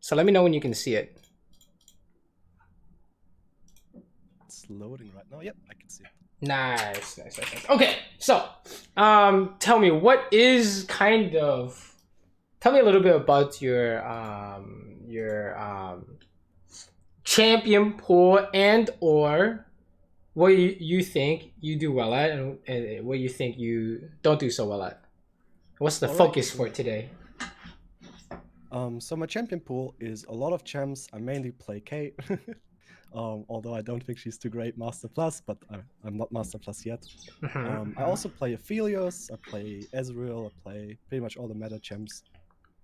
So let me know when you can see it. It's loading right now. Yep, I can see it. Nice. Okay, so tell me tell me a little bit about your champion pool and or what you think you do well at and what you think you don't do so well at. What's the focus for today? So my champion pool is a lot of champs. I mainly play Kate. Although I don't think she's too great Master Plus, but I'm not Master Plus yet. I also play Aphelios, I play Ezreal, I play pretty much all the meta champs.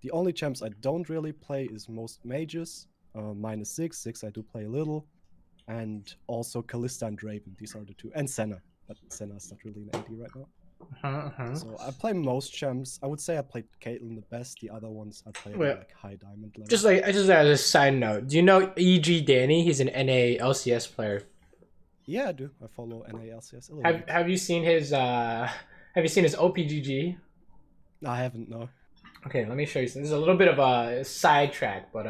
The only champs I don't really play is most mages, -6, 6 I do play a little, and also Kalista and Draven, these are the two, and Senna, but Senna's not really an AD right now. So I play most champs. I would say I played Caitlyn the best. The other ones I play at like high diamond level. Just as a side note, do you know EG Danny? He's an NA LCS player. Yeah, I do. I follow NA LCS a little bit. Have you seen his OPGG? No, I haven't. No. Okay, let me show you. This is a little bit of a sidetrack, but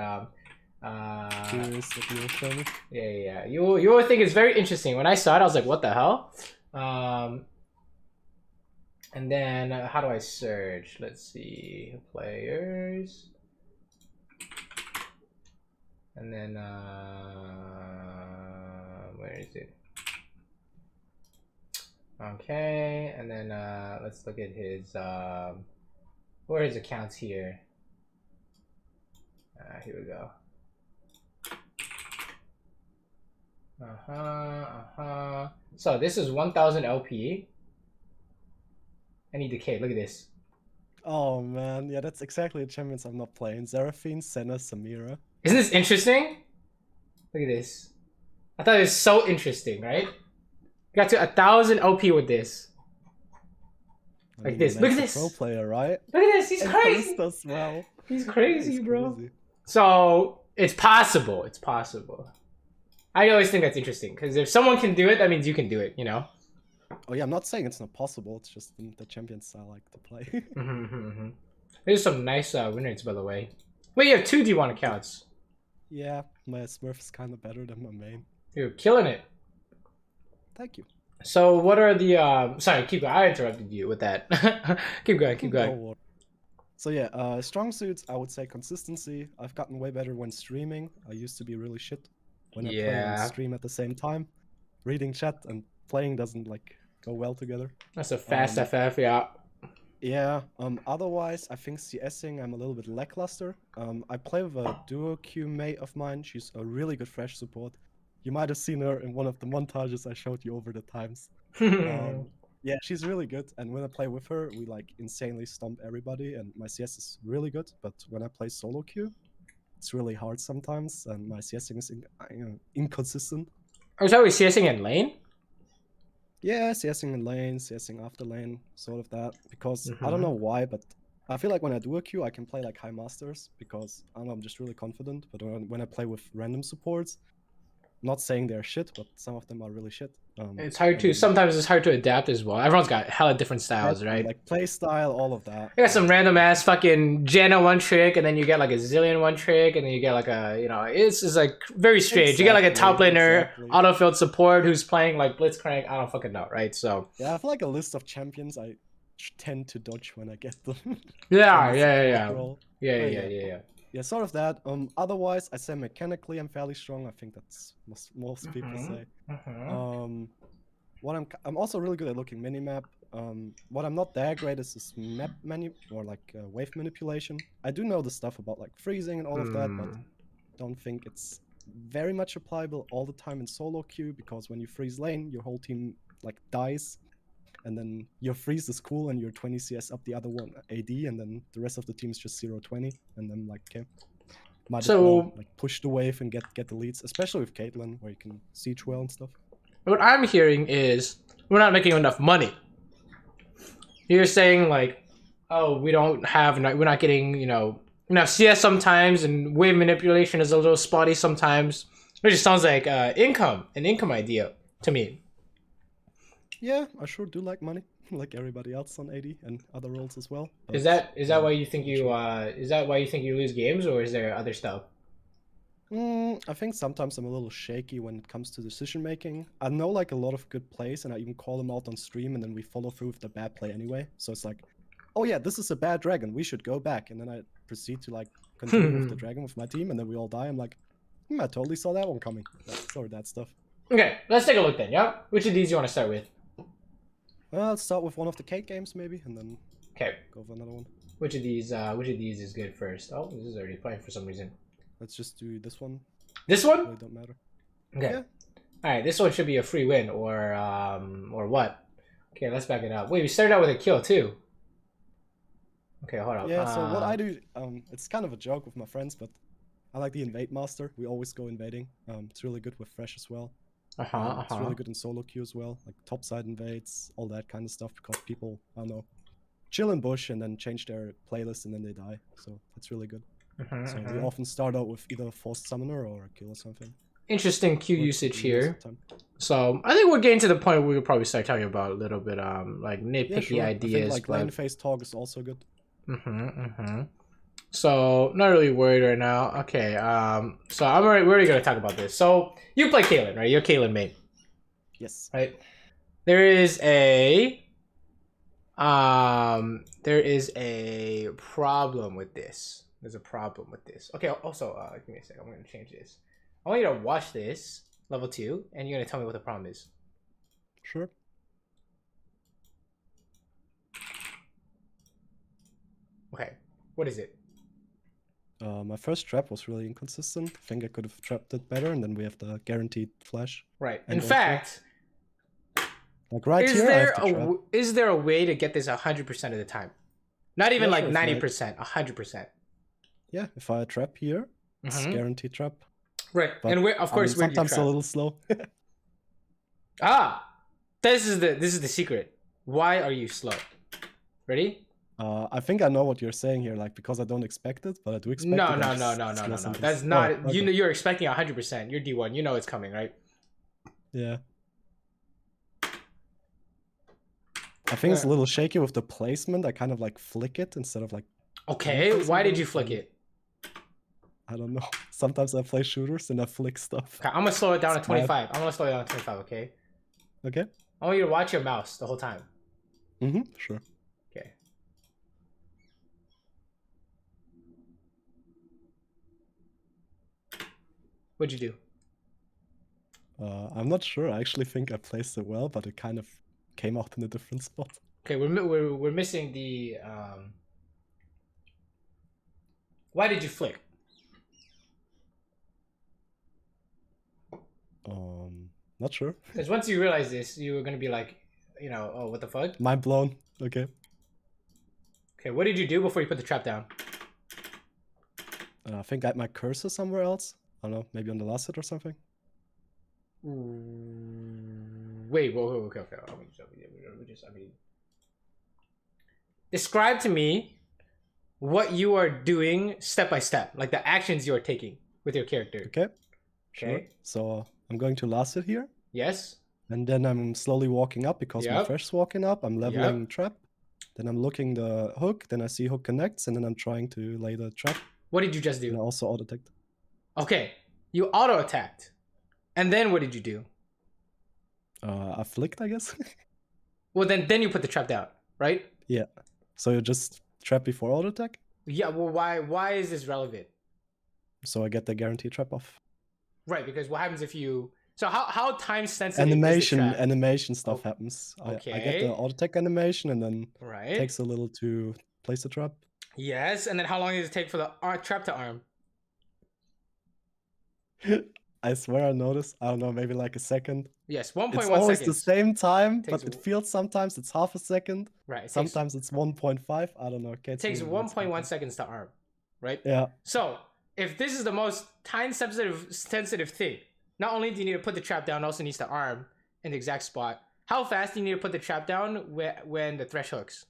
Curious if you'll show me. Yeah. You will think it's very interesting. When I saw it, I was like, what the hell? And then how do I search? Let's see, players. And then where is it? Okay, and then let's look at his where are his accounts here? Here we go. So this is 1000 LP. I need decay. Look at this. Oh man, yeah, that's exactly the champions I'm not playing. Seraphine, Senna, Samira. Isn't this interesting? Look at this. I thought it was so interesting, right? Got to 1000 OP with this. Like this. Look at this. Pro player, right? Look at this. He's crazy. As well. He's crazy, bro. Crazy. So it's possible. It's possible. I always think that's interesting because if someone can do it, that means you can do it. You know. Oh yeah, I'm not saying it's not possible. It's just the champions I like to play. There's some nice winners, by the way. Wait, you have 2 D1 accounts. Yeah, my Smurf is kind of better than my main. You're killing it. Thank you. So what are the sorry, keep going. I interrupted you with that. keep going. No. So yeah, strong suits, I would say consistency. I've gotten way better when streaming. I used to be really shit when I play and stream at the same time. Reading chat and playing doesn't like go well together. That's a fast FF, yeah. Yeah, otherwise I think CSing I'm a little bit lackluster. I play with a duo queue mate of mine. She's a really good fresh support. You might have seen her in one of the montages I showed you over the times. Yeah, she's really good, and when I play with her, we like insanely stomp everybody, and my CS is really good, but when I play solo queue, it's really hard sometimes, and my CSing is inconsistent. Oh, is that with CSing in lane? Yeah, CSing in lane, CSing after lane, sort of that, because I don't know why, but I feel like when I do a queue, I can play like high masters, because I don't know, I'm just really confident, but when I play with random supports, not saying they're shit, but some of them are really shit. It's hard to, sometimes it's hard to adapt as well. Everyone's got hella different styles, right? Like play style, all of that. You got some random ass fucking Janna one trick, and then you get like a Zillion one trick, and then you get like a, you know, it's like very strange. Exactly, you get like a top laner, autofilled support who's playing like Blitzcrank, I don't fucking know, right? So yeah, I have like a list of champions I tend to dodge when I get them. Yeah, sort of that. Otherwise, I say mechanically I'm fairly strong. I think that's most people say. What I'm also really good at looking minimap. What I'm not that great is this map or like wave manipulation. I do know the stuff about like freezing and all of that, but don't think it's very much applicable all the time in solo queue, because when you freeze lane, your whole team like dies. And then your freeze is cool, and you're 20 CS up the other one AD, and then the rest of the team is just 0-20, and then like okay, might as well like push the wave and get the leads, especially with Caitlyn, where you can siege well and stuff. What I'm hearing is we're not making enough money. You're saying like, oh, we're not getting, you know, CS sometimes, and wave manipulation is a little spotty sometimes. It just sounds like an income idea to me. Yeah, I sure do like money, like everybody else on AD and other roles as well. But, is that why you think you lose games, or is there other stuff? I think sometimes I'm a little shaky when it comes to decision making. I know like a lot of good plays, and I even call them out on stream, and then we follow through with the bad play anyway. So it's like, oh yeah, this is a bad dragon. We should go back, and then I proceed to like continue with the dragon with my team, and then we all die. I'm like, I totally saw that one coming. Sorry, that stuff. Okay, let's take a look then. Yeah, which of these you want to start with? Let's start with one of the Kate games maybe, and then Okay. go for another one. Which of these is good first? Oh, this is already playing for some reason. Let's just do this one. This one? Really don't matter. Okay. Yeah. All right, this one should be a free win, or what? Okay, let's back it up. Wait, we started out with a kill too. Okay, hold on. Yeah. So what I do, it's kind of a joke with my friends, but I like the invade master. We always go invading. It's really good with fresh as well. It's really good in solo queue as well, like topside invades, all that kind of stuff, because people, I don't know, chill in bush and then change their playlist and then they die. So that's really good. So we often start out with either a forced summoner or a kill or something. Interesting Q usage here. So I think we're getting to the point where we could probably start talking about a little bit like nitpicky ideas. I think, like lane phase talk is also good. So not really worried right now. Okay, so we're already gonna talk about this. So you play Caitlyn, right? You're Caitlyn main. Yes. Right. There is a problem with this. There's a problem with this. Okay, also, give me a second. I'm gonna change this. I want you to watch this level 2, and you're gonna tell me what the problem is. Sure. Okay, what is it? My first trap was really inconsistent. I think I could have trapped it better, and then we have the guaranteed flash. Right. In fact, like right here, is there a way to get this 100% of the time? Not even like 90%, 100%. Yeah, if I trap here, it's guaranteed trap. Right, but, and of course, where do you trap? Sometimes a little slow. This is the secret. Why are you slow? Ready? I think I know what you're saying here, like because I don't expect it, but I do expect it. No. That's not. Oh, okay. You're expecting 100%. You're D1. You know it's coming, right? Yeah. I think it's a little shaky with the placement. I kind of like flick it instead of like. Okay, why did you flick it? I don't know. Sometimes I play shooters and I flick stuff. Okay, I'm gonna slow it down to 25. I'm gonna slow it down to 25. Okay. Okay. I want you to watch your mouse the whole time. Sure. Okay. What'd you do? I'm not sure. I actually think I placed it well, but it kind of came out in a different spot. Okay, we're missing the. Why did you flick? Not sure. Because once you realize this, you were gonna be like, oh, what the fuck? Mind blown. Okay. Okay, what did you do before you put the trap down? I think I had my cursor somewhere else. I don't know, maybe on the last hit or something. Wait, whoa, okay. Describe to me what you are doing step by step, like the actions you are taking with your character. Okay. Sure. So I'm going to last hit here. Yes. And then I'm slowly walking up because my fresh's walking up. I'm leveling trap. Then I'm looking the hook. Then I see hook connects, and then I'm trying to lay the trap. What did you just do? And I also auto attacked. Okay, you auto attacked, and then what did you do? I flicked, I guess. Well, then you put the trap down, right? Yeah. So you just trap before auto attack? Yeah. Well, why is this relevant? So I get the guaranteed trap off. Right, because what happens if you? So how time sensitive is the trap? Animation stuff happens. Okay. I get the auto attack animation, and then it takes a little to place the trap. Yes, and then how long does it take for the trap to arm? I swear I noticed. I don't know, maybe like a second. Yes, 1.1 seconds. It's always the same time, but it feels sometimes it's half a second. Right. Sometimes it's 1.5. I don't know. It takes 1.1 seconds to arm, right? Yeah. So if this is the most time sensitive thing, not only do you need to put the trap down, it also needs to arm in the exact spot. How fast do you need to put the trap down when the thresh hooks?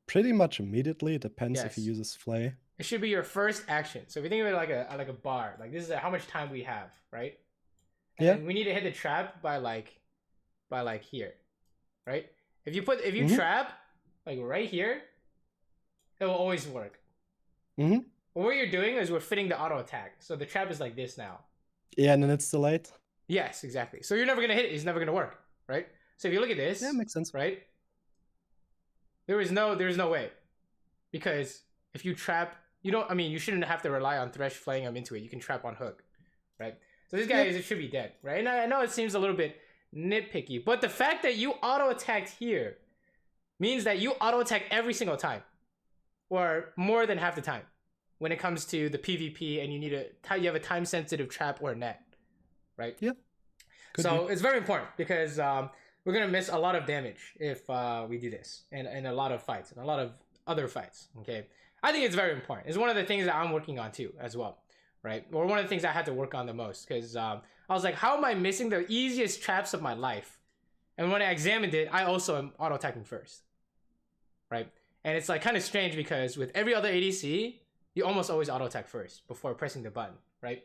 Pretty much immediately. It depends if he uses flay. It should be your first action. So if you think of it like a bar, like this is how much time we have, right? And we need to hit the trap by like here, right? If you trap like right here, it will always work. what you're doing is we're fitting the auto attack. So the trap is like this now. Yeah, and then it's delayed. Yes, exactly. So you're never gonna hit it. It's never gonna work, right? So if you look at this, Yeah, makes sense. right? There's no way, because if you trap, you don't. I mean, you shouldn't have to rely on Thresh flaying him into it. You can trap on hook, right? So this guy it should be dead, right? And I know it seems a little bit nitpicky, but the fact that you auto attacked here means that you auto attack every single time, or more than half the time, when it comes to the PvP, and you have a time sensitive trap or net, right? Yeah. So it's very important, because we're gonna miss a lot of damage if we do this in a lot of fights and a lot of other fights. Okay, I think it's very important. It's one of the things that I'm working on too, as well, right? Or one of the things I had to work on the most, because I was like, how am I missing the easiest traps of my life? And when I examined it, I also am auto attacking first, right? And it's like kind of strange, because with every other ADC, you almost always auto attack first before pressing the button, right?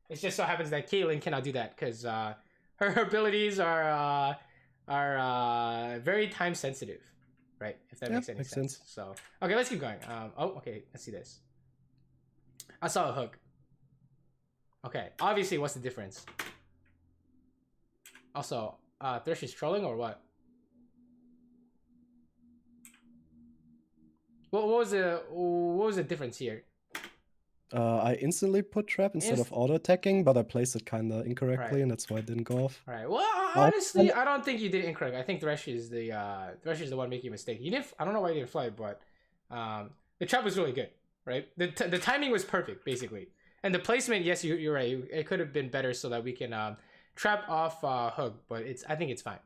It just so happens that Caitlyn cannot do that, because her abilities are very time sensitive, right? If that makes any sense. So okay, let's keep going. Okay, let's see this. I saw a hook. Okay, obviously, what's the difference? Also, Thresh is trolling or what? What was the difference here? I instantly put trap instead of auto attacking, but I placed it kind of incorrectly, and that's why it didn't go off. Right. Well, honestly, I don't think you did incorrect. I think Thresh is the one making a mistake. You didn't. I don't know why you didn't fly, but the trap was really good, right? The timing was perfect, basically, and the placement. Yes, you're right. It could have been better so that we can trap off hook, but I think it's fine.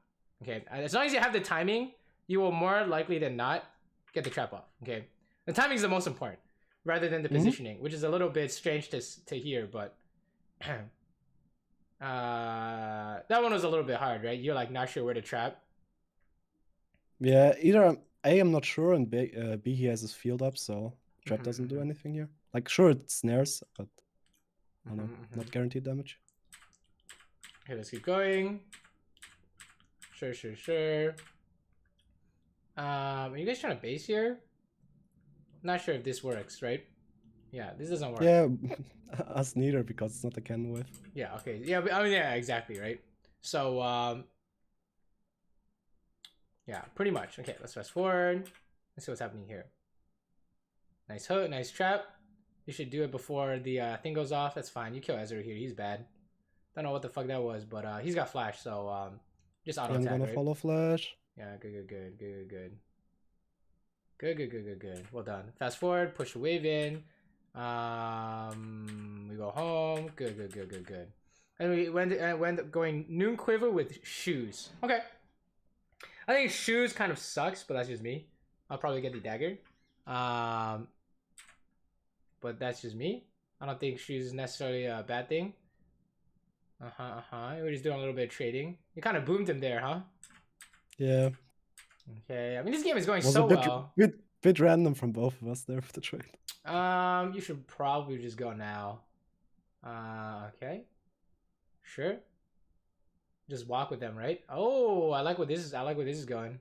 Okay, as long as you have the timing, you will more likely than not get the trap off. Okay, the timing is the most important, rather than the positioning, which is a little bit strange to hear, but that one was a little bit hard, right? You're like not sure where to trap. Yeah, either A, I'm not sure, and B, he has his field up, so trap doesn't do anything here. Like, sure, it snares, but I don't know, not guaranteed damage. Okay, let's keep going. Sure. Are you guys trying to base here? Not sure if this works, right? Yeah, this doesn't work. Yeah, us neither, because it's not a cannon wave. Yeah, okay. Yeah, I mean, yeah, exactly, right? So, yeah, pretty much. Okay, let's fast forward. Let's see what's happening here. Nice hook, nice trap. You should do it before the thing goes off. That's fine. You kill Ezra here. He's bad. Don't know what the fuck that was, but he's got flash, so just auto attack. I'm gonna follow flash. Yeah, good. Good. Well done. Fast forward, push the wave in. We go home. Good. And we went going noon quiver with shoes. Okay. I think shoes kind of sucks, but that's just me. I'll probably get the dagger. But that's just me. I don't think shoes is necessarily a bad thing. We're just doing a little bit of trading. You kind of boomed him there, huh? Yeah. Okay. I mean, this game is going so well. Bit random from both of us there for the trade. You should probably just go now. Okay. Sure. Just walk with them, right? Oh, I like what this is going.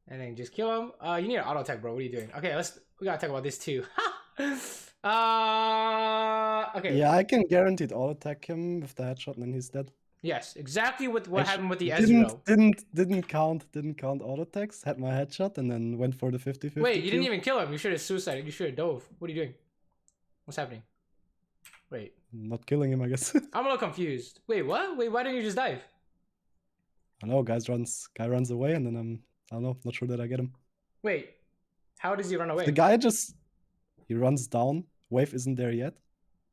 And then just kill him. You need an auto attack, bro. What are you doing? Okay, we gotta talk about this too. Okay. Yeah, I can guaranteed auto attack him with the headshot, and then he's dead. Yes, exactly what happened with the Ezreal. Didn't count auto attacks. Had my headshot and then went for the 50-50. Wait, you didn't even kill him. You should have suicided. You should have dove. What are you doing? What's happening? Wait. Not killing him, I guess. I'm a little confused. Wait, what? Wait, why didn't you just dive? I know, guy runs away, and then I don't know, not sure that I get him. Wait, how does he run away? The guy he runs down. Wave isn't there yet.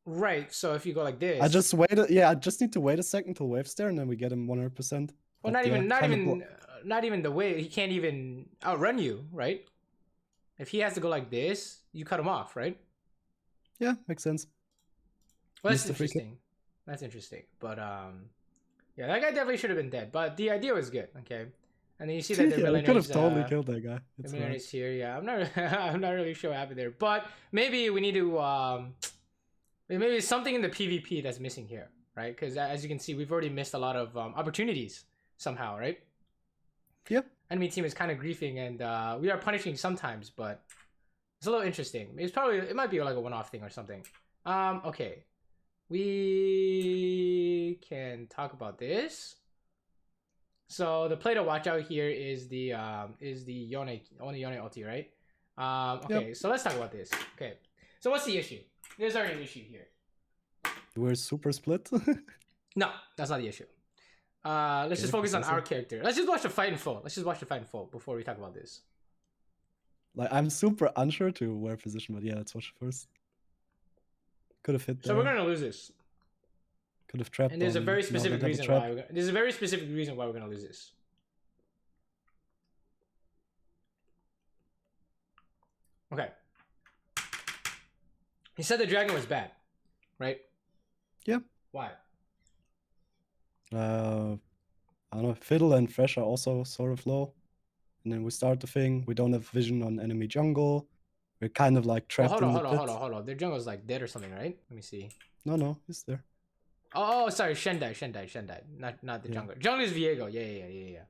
Right, so if you go like this, I just waited. Yeah, I just need to wait a second till wave's there, and then we get him 100%. Well, not even the way. He can't even outrun you, right? If he has to go like this, you cut him off, right? Yeah, makes sense. Well, that's interesting. That's interesting. But yeah, that guy definitely should have been dead. But the idea was good. Okay, and then you see that the millionaire's could have totally killed that guy. The millionaire's here. Yeah, I'm not really sure what happened there. But maybe we need to maybe something in the PvP that's missing here, right? Because as you can see, we've already missed a lot of opportunities somehow, right? Yep. Enemy team is kind of griefing, and we are punishing sometimes, but It's a little interesting. It might be like a one-off thing or something. Okay. We can talk about this. So the play to watch out here is the Yone ulti, right? Okay, so let's talk about this. Okay. So what's the issue? There's already an issue here. We're super split. No, that's not the issue. Let's just focus on our character. Let's just watch the fight in full. Before we talk about this. Like, I'm super unsure to where position, but yeah, let's watch it first. Could have hit there. So we're gonna lose this. Could have trapped. And there's a very specific reason why we're gonna lose this. Okay. He said the dragon was bad, right? Yeah. Why? I don't know. Fiddle and Fresh are also sort of low. And then we start the thing. We don't have vision on enemy jungle. We're kind of like trapped in the pit. Hold on. Their jungle's like dead or something, right? Let me see. No, he's there. Oh, sorry, Shendai. Not the jungle. Jungle is Viego. Yeah.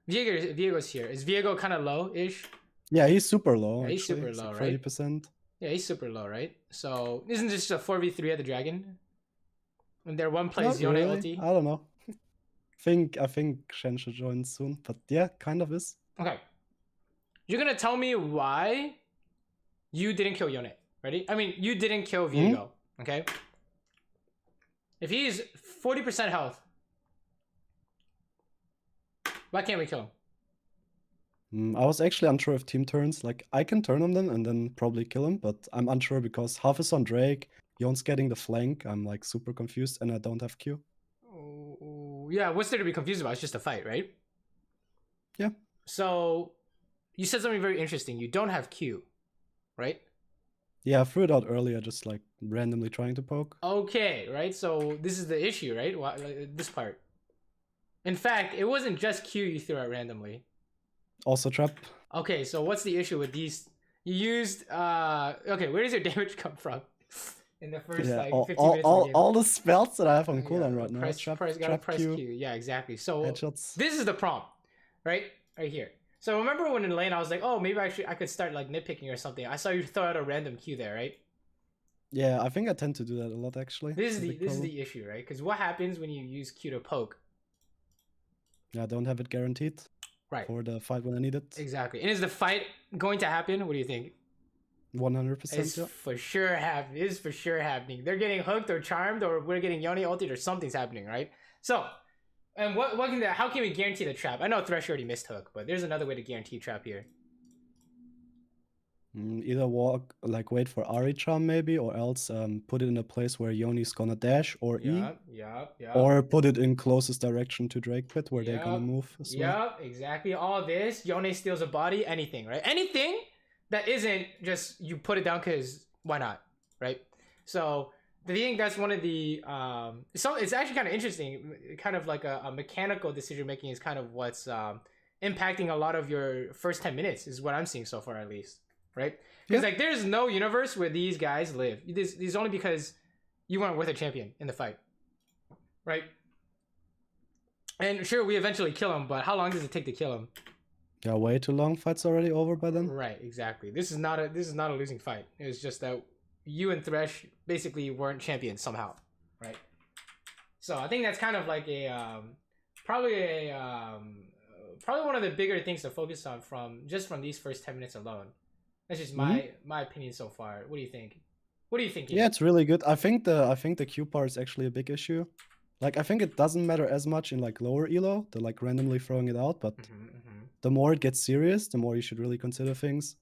Viego's here. Is Viego kind of low-ish? Yeah, he's super low. Yeah, he's super low, right? 30%. Yeah, he's super low, right? So isn't this just a 4v3 at the dragon? And their one plays Yone ulti? I don't know. I think Shen should join soon, but yeah, kind of is. Okay. You're gonna tell me why you didn't kill Yone. Ready? I mean, you didn't kill Viego, okay? If he's 40% health, why can't we kill him? I was actually unsure of team turns. Like, I can turn him then and then probably kill him, but I'm unsure because half is on Drake, Yon's getting the flank, I'm like super confused, and I don't have Q. Oh, yeah, what's there to be confused about? It's just a fight, right? Yeah. So, you said something very interesting. You don't have Q, right? Yeah, I threw it out earlier, just like randomly trying to poke. Okay, right? So, this is the issue, right? This part. In fact, it wasn't just Q you threw out randomly. Also trap. Okay, so what's the issue with these? You used okay, where does your damage come from? In the first like 15 minutes of the game. All the spells that I have on cooldown right now. Press Q. Yeah, exactly. So headshots. This is the prompt, right? Right here. So remember when in lane I was like, oh, maybe I could start like nitpicking or something. I saw you throw out a random Q there, right? Yeah, I think I tend to do that a lot actually. This is the issue, right? Because what happens when you use Q to poke? Yeah, I don't have it guaranteed. Right. For the fight when I need it. Exactly. And is the fight going to happen? What do you think? 100%. It's for sure happening. It's for sure happening. They're getting hooked or charmed, or we're getting Yone ulted, or something's happening, right? So, and how can we guarantee the trap? I know Thresh already missed hook, but there's another way to guarantee trap here. Either wait for Ari charm maybe, or else put it in a place where Yoni's gonna dash or E. Yeah. Or put it in closest direction to Drake Pit where they're gonna move as well. Yeah, exactly. All this, Yone steals a body, anything, right? Anything that isn't just you put it down because why not, right? So I think that's one of the it's actually kind of interesting, kind of like a mechanical decision making is kind of what's impacting a lot of your first 10 minutes is what I'm seeing so far, at least. Right? Because like there's no universe where these guys live. This is only because you weren't with a champion in the fight. Right? And sure, we eventually kill him, but how long does it take to kill him? Yeah, way too long. Fight's already over by then. Right, exactly. This is not a losing fight. It was just that you and Thresh basically weren't champions somehow. Right? So I think that's kind of like probably one of the bigger things to focus on from these first 10 minutes alone. That's just my opinion so far. What do you think? What are you thinking? Yeah, it's really good. I think the Q part is actually a big issue. Like, I think it doesn't matter as much in like lower elo, the like randomly throwing it out, but the more it gets serious, the more you should really consider things.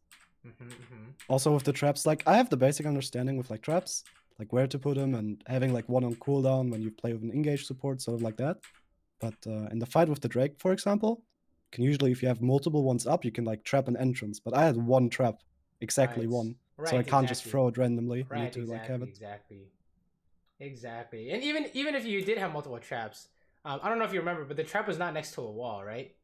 Also with the traps, like I have the basic understanding with like traps, like where to put them and having like one on cooldown when you play with an engage support, sort of like that. But in the fight with the Drake, for example, you can usually, if you have multiple ones up, you can like trap an entrance. But I had one trap. Exactly one. So I can't just throw it randomly. I need to like have it. Exactly. And even if you did have multiple traps, I don't know if you remember, but the trap was not next to a wall, right?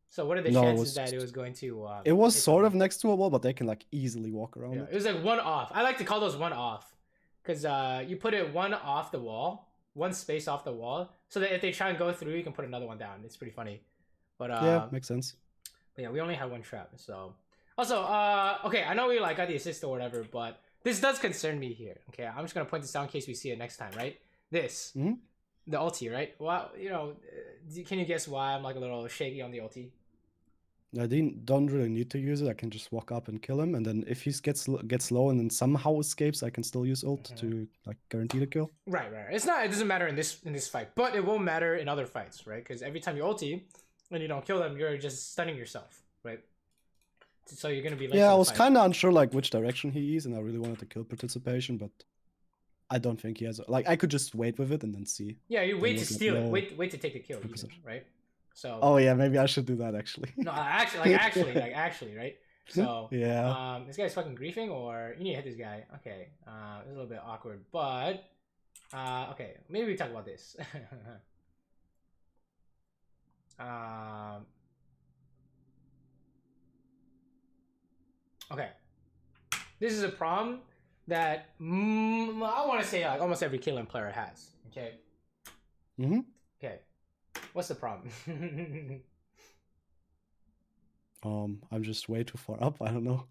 So what are the chances that it was going to... it was sort of next to a wall, but they can like easily walk around it. It was like one off. I like to call those one off. Because you put it one off the wall, one space off the wall, so that if they try and go through, you can put another one down. It's pretty funny. But yeah, makes sense. But yeah, we only have one trap, so... Also, okay, I know we like got the assist or whatever, but this does concern me here. Okay, I'm just gonna point this out in case we see it next time, right? This, the ulti, right? Well, you know, can you guess why I'm like a little shaky on the ulti? I don't really need to use it. I can just walk up and kill him, and then if he gets low and then somehow escapes, I can still use ult to like guarantee the kill. Right. It doesn't matter in this fight, but it will matter in other fights, right? Because every time you ulti and you don't kill them, you're just stunning yourself, right? So you're gonna be like, yeah, I was kind of unsure like which direction he is, and I really wanted to kill participation, but I don't think he has. Like, I could just wait with it and then see. Yeah, you wait to steal it. Wait to take the kill, even, right? So. Oh yeah, maybe I should do that actually. No, actually, right? So yeah. This guy's fucking griefing, or you need to hit this guy. Okay, it's a little bit awkward, but okay, maybe we talk about this. Okay, this is a problem that I want to say like almost every Caitlyn player has. Okay. Okay, what's the problem? I'm just way too far up. I don't know.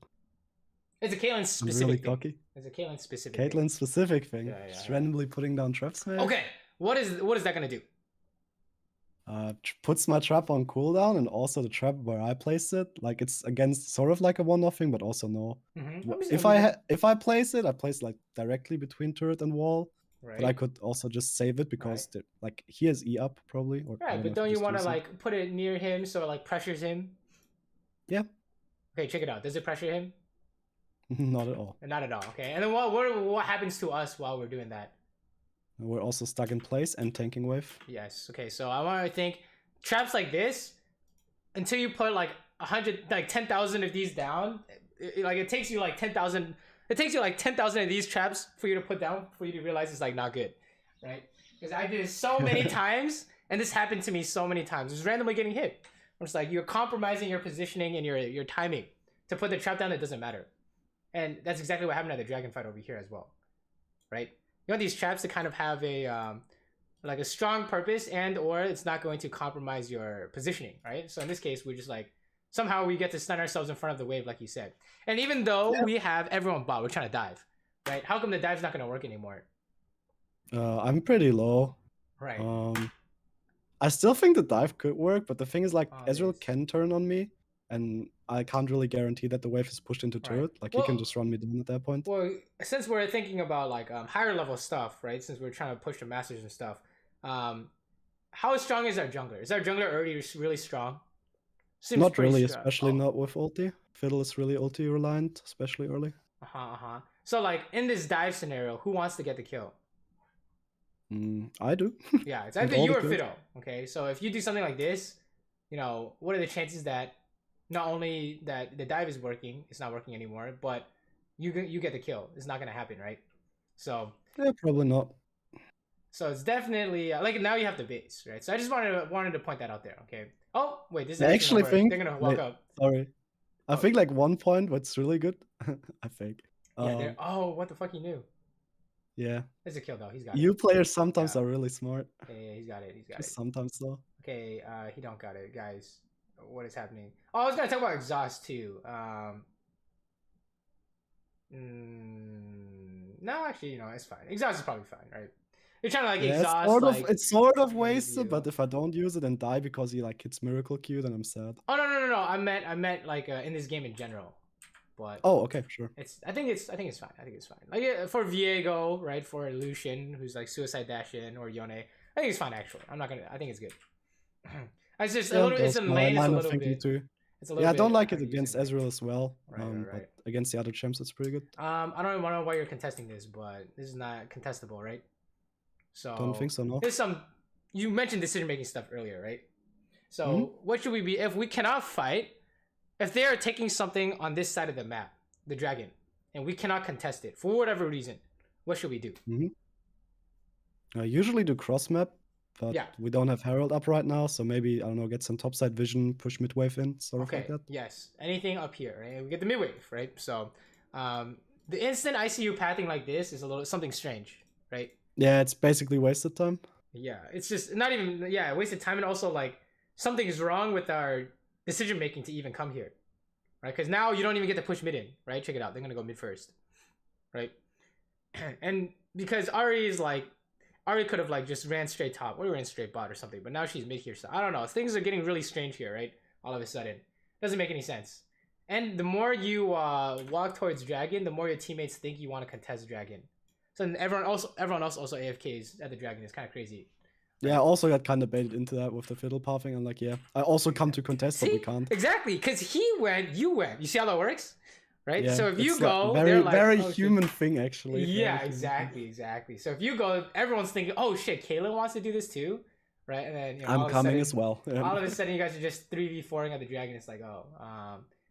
It's a Caitlyn specific really thing. cocky. It's a Caitlyn specific Caitlyn specific thing. Yeah, just randomly putting down traps, man. Okay, what is that gonna do? Puts my trap on cooldown, and also the trap where I place it, like it's against sort of like a 1-0, but also no. If I place it, I place like directly between turret and wall. Right. But I could also just save it because like he has E up probably. Or right, but don't you want to like put it near him so it like pressures him? Yeah. Okay, check it out. Does it pressure him? Not at all. Not at all. Okay, and then what happens to us while we're doing that? We're also stuck in place and tanking wave. Yes. Okay, so I want to think traps like this until you put like 100, like 10,000 of these down. It takes you like 10,000. It takes you like 10,000 of these traps for you to put down for you to realize it's like not good, right? Because I did it so many times, and this happened to me so many times. Just randomly getting hit. It's like you're compromising your positioning and your timing to put the trap down. It doesn't matter, and that's exactly what happened at the dragon fight over here as well, right? You want these traps to kind of have a like a strong purpose, and or it's not going to compromise your positioning, right? So in this case, we're just like somehow we get to stun ourselves in front of the wave, like you said. And even though we have everyone bot, we're trying to dive, right? How come the dive's not going to work anymore? I'm pretty low. Right. I still think the dive could work, but the thing is, like, Ezreal can turn on me, and I can't really guarantee that the wave is pushed into turret. Like, he can just run me down at that point. Well, since we're thinking about like higher level stuff, right? Since we're trying to push the masters and stuff, how strong is our jungler? Is our jungler already really strong? Seems not really, strong. Especially not with ulti. Fiddle is really ulti reliant, especially early. So like in this dive scenario, who wants to get the kill? I do. Yeah, it's either you or Fiddle. Okay, so if you do something like this, you know, what are the chances that not only that the dive is working, it's not working anymore, but you get the kill? It's not gonna happen, right? So yeah, probably not. So it's definitely like now you have the base, right? So I just wanted to point that out there. Okay. Oh wait, this is I actually think they're gonna walk up. Sorry, I think like 1 point. What's really good, I think. Yeah. Oh, what the fuck? He knew. Yeah. There's a kill though. He's got it. You players sometimes are really smart. Yeah, he's got it. He's got it. Sometimes though. Okay, he don't got it, guys. What is happening? Oh, I was gonna talk about exhaust too. No, actually, you know, it's fine. Exhaust is probably fine, right? You're trying to like exhaust. It's sort of wasted, but if I don't use it and die because he like hits Miracle Q, then I'm sad. Oh no! I meant like in this game in general. But okay, sure. I think it's fine. I think it's fine. Like for Viego, right? For Lucian, who's like suicide dash in, or Yone, I think it's fine actually. I think it's good. It's just a little. It's a lane. It's a little bit. Too. It's a little I don't like it against Ezreal as well. Right. But against the other champs, it's pretty good. I don't know why you're contesting this, but this is not contestable, right? So don't think so. No. There's some. You mentioned decision making stuff earlier, right? So what should we be if we cannot fight? If they are taking something on this side of the map, the dragon, and we cannot contest it for whatever reason, what should we do? I usually do cross map, but we don't have Herald up right now, so maybe, I don't know, get some topside vision, push mid wave in, sort of like that. Yes, anything up here, right? We get the mid wave, right? So the instant I see you pathing like this is a little something strange, right? Yeah, it's basically wasted time. Yeah, it's just not even wasted time, and also like something is wrong with our decision making to even come here, right? Because now you don't even get to push mid in, right? Check it out. They're gonna go mid first, right? And because Ari is like, Ari could have like just ran straight top or ran straight bot or something, but now she's mid here. So I don't know. Things are getting really strange here, right? All of a sudden, doesn't make any sense. And the more you walk towards dragon, the more your teammates think you want to contest dragon. So then everyone else also AFKs at the dragon. It's kind of crazy. Yeah, I also got kind of baited into that with the fiddle pathing. I'm like, yeah, I also come to contest, See? but we can't. Exactly, because he went, you went. You see how that works? Right? Yeah, so if you it's go, a very, they're like, very oh, human thing, actually. Yeah, exactly. So if you go, everyone's thinking, oh shit, Caitlyn wants to do this too, right? And then I'm coming as well. All of a sudden, you guys are just 3v4ing at the dragon. It's like, oh,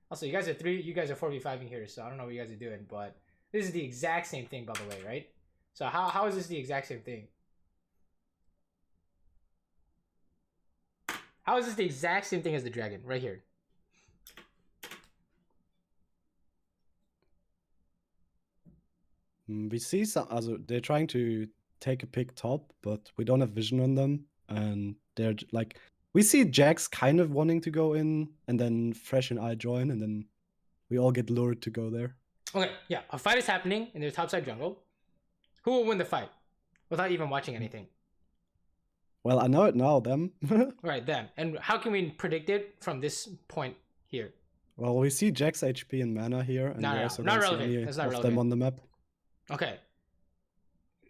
also you guys are 4v5ing here, so I don't know what you guys are doing, but this is the exact same thing, by the way, right? So how is this the exact same thing? How is this the exact same thing as the dragon right here? We see some. Also, they're trying to take a pick top, but we don't have vision on them, and they're like, we see Jax kind of wanting to go in, and then Fresh and I join, and then we all get lured to go there. Okay, yeah, a fight is happening in their topside jungle. Who will win the fight without even watching anything? Well, I know it now, them. Right, them. And how can we predict it from this point here? Well, we see Jax HP and mana here, and No, we no, also not don't see relevant. any That's not of relevant. them on the map. Okay.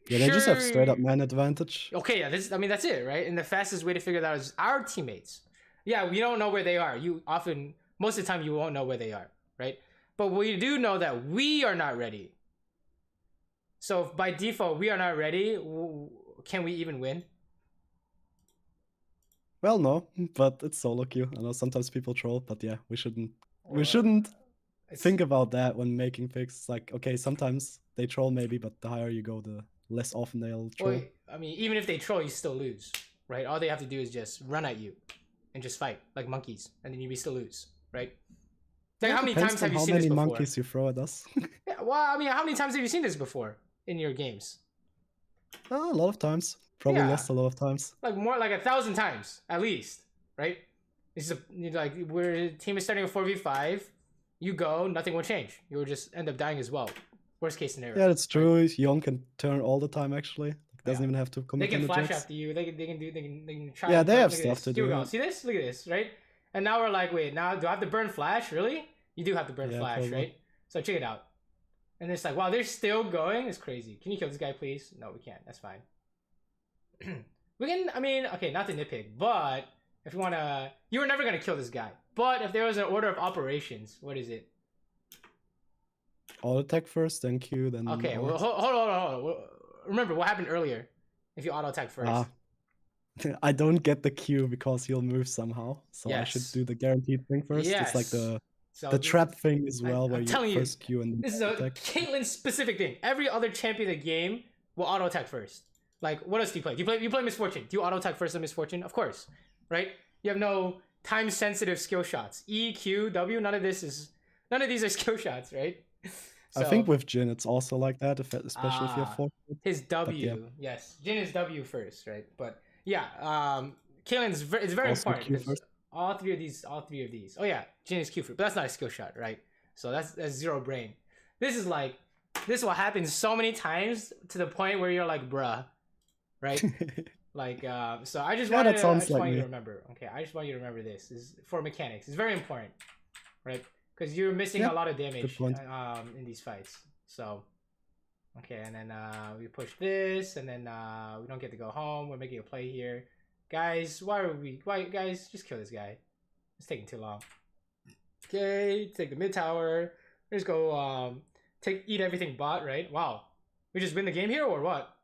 Yeah, they just have straight up mana advantage. Okay, yeah, I mean, that's it, right? And the fastest way to figure that out is our teammates. Yeah, we don't know where they are. Most of the time, you won't know where they are, right? But we do know that we are not ready. So if by default, we are not ready, can we even win? Well, no, but it's solo queue. I know sometimes people troll, but yeah, we shouldn't think about that when making picks. It's like, okay, sometimes they troll maybe, but the higher you go, the less often they'll troll. Well, I mean, even if they troll, you still lose, right? All they have to do is just run at you and just fight like monkeys, and then you still lose, right? Like, Yeah, how many times have you seen this before? How many monkeys you throw at us? Yeah, well, I mean, how many times have you seen this before in your games? A lot of times. Probably lost a lot of times. Like more like 1,000 times at least, right? It's like where team is starting a 4v5, you go, nothing will change. You'll just end up dying as well. Worst case scenario. Yeah, that's true. Right? Young can turn all the time actually. Doesn't even have to commit. They can flash Jax. after you. They can try. Yeah, they have stuff to do. Here we go. See this? Look at this, right? And now we're like, wait, now do I have to burn flash? Really? You do have to burn flash, probably. Right? So check it out. And it's like, wow, they're still going. It's crazy. Can you kill this guy, please? No, we can't. That's fine. We can. I mean, okay, not to nitpick, but if you wanna, you were never gonna kill this guy. But if there was an order of operations, what is it? Auto attack first, then Q, then. Okay, well, hold on. Remember what happened earlier. If you auto attack first. I don't get the Q because he'll move somehow, so I should do the guaranteed thing first. It's like the trap thing as well, where you first Q and this is a Caitlyn specific thing. Every other champion in the game will auto attack first. Like, what else do you play? You play Misfortune. Do you auto attack first on Misfortune? Of course, right? You have no time sensitive skill shots. E, Q, W. None of these are skill shots, right? So, I think with Jhin it's also like that, especially if you have 4. His W, yes. Jhin is W first, right? But yeah, Caitlyn's it's very also important. All three of these. Oh yeah, Jhin is Q first, but that's not a skill shot, right? So that's zero brain. This will happen so many times to the point where you're like, bruh, right? Like, so I just want you to remember. Okay, I just want you to remember this. This is for mechanics. It's very important, right? Because you're missing a lot of damage in these fights. So, okay, and then we push this, and then we don't get to go home. We're making a play here. Guys, why guys, just kill this guy. It's taking too long. Okay, take the mid tower. Let's go eat everything bot, right? Wow. We just win the game here or what?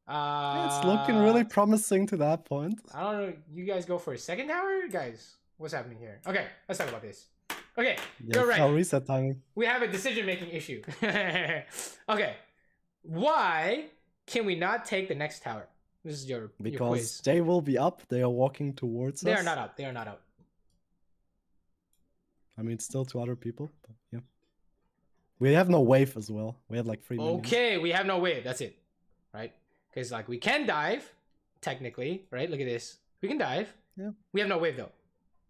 It's looking really promising to that point. I don't know. You guys go for a second tower? Guys, what's happening here? Okay, let's talk about this. Okay, you're right. I'll reset timing. We have a decision-making issue. Okay, why can we not take the next tower? This is your quiz. Because they will be up. They are walking towards us. They are not up. They are not up. I mean, still 2 other people, but yeah. We have no wave as well. We have like 3 minions. Okay, we have no wave. That's it, right? Because like we can dive, technically, right? Look at this. We can dive. Yeah. We have no wave though.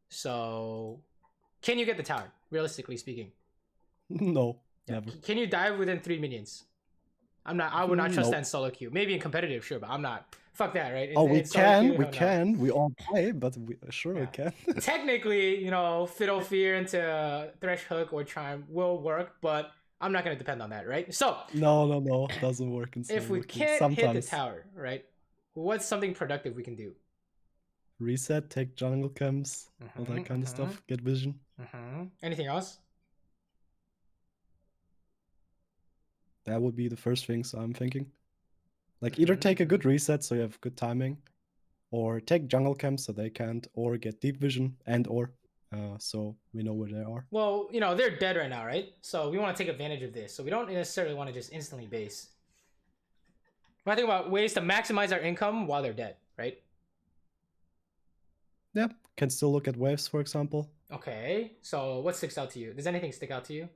So Can you get the tower, realistically speaking? No, Yeah. never. Can you dive within 3 minions? I would not trust Nope. that in solo queue. Maybe in competitive, sure, but I'm not. Fuck that, right? Oh, we In solo can, queue, we hell no. can. We all play, but sure we Yeah. can. Technically, Fiddle Fear into Thresh Hook or Chime will work, but I'm not going to depend on that, right? So, No. Doesn't work in if we solo queue. can't hit the Sometimes. tower, right? What's something productive we can do? Reset, take jungle camps, all that kind of stuff. Get vision. Anything else? That would be the first thing, so I'm thinking. Like, either take a good reset so you have good timing, or take jungle camps so they can't, or get deep vision and/or so we know where they are. Well, they're dead right now, right? So we want to take advantage of this. So we don't necessarily want to just instantly base. When I think about ways to maximize our income while they're dead, right? Yeah, can still look at waves, for example. Okay, so what sticks out to you? Does anything stick out to you?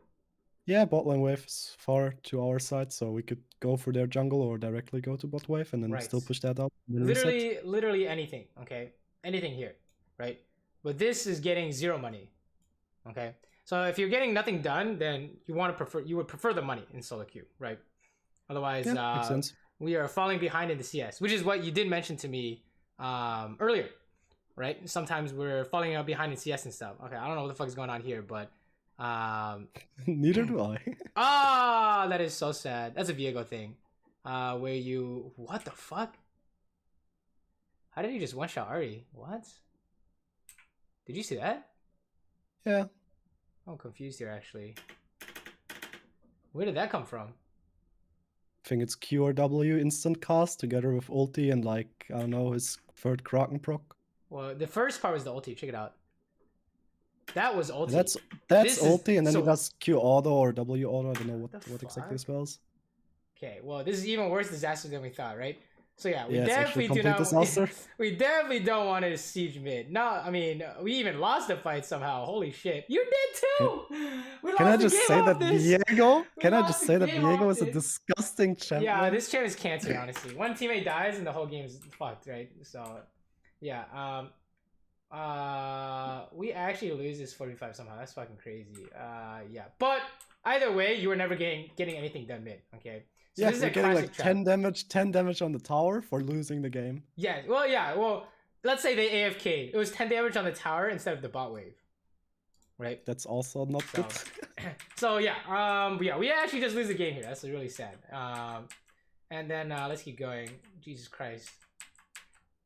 Yeah, bot lane wave is far to our side, so we could go for their jungle or directly go to bot wave and then still push that up. Literally anything, okay? Anything here, right? But this is getting 0 money, okay? So if you're getting nothing done, then you would prefer the money in solo queue, right? Otherwise, makes sense. We are falling behind in the CS, which is what you did mention to me earlier, right? Sometimes we're falling behind in CS and stuff. Okay, I don't know what the fuck is going on here, but neither do I. That is so sad. That's a Viego thing. Where you what the fuck? How did he just one shot Ari? What? Did you see that? Yeah. I'm confused here actually. Where did that come from? I think it's Q or W instant cast together with ulti and like I don't know his third Kraken proc. Well, the first part was the ulti. Check it out. That was ulti. That's ulti, and then he does Q auto or W auto. I don't know what exactly spells. Okay, well, this is even worse disaster than we thought, right? So yeah, we it's definitely complete disaster. We definitely don't want to siege mid. No, I mean we even lost the fight somehow. Holy shit, you did too. Can I just say that Viego? Can I just say that Viego is a disgusting champion? Yeah, this champ is cancer. Honestly, one teammate dies and the whole game's fucked, right? So, yeah. We actually lose this 45 somehow. That's fucking crazy. Yeah. But either way, you were never getting anything done mid. Okay. So yeah, this is you're a getting like trap. 10 damage on the tower for losing the game. Yeah. Well, let's say they AFK'd. It was 10 damage on the tower instead of the bot wave. Right. That's also not good. So yeah. Yeah, we actually just lose the game here. That's really sad. And then let's keep going. Jesus Christ.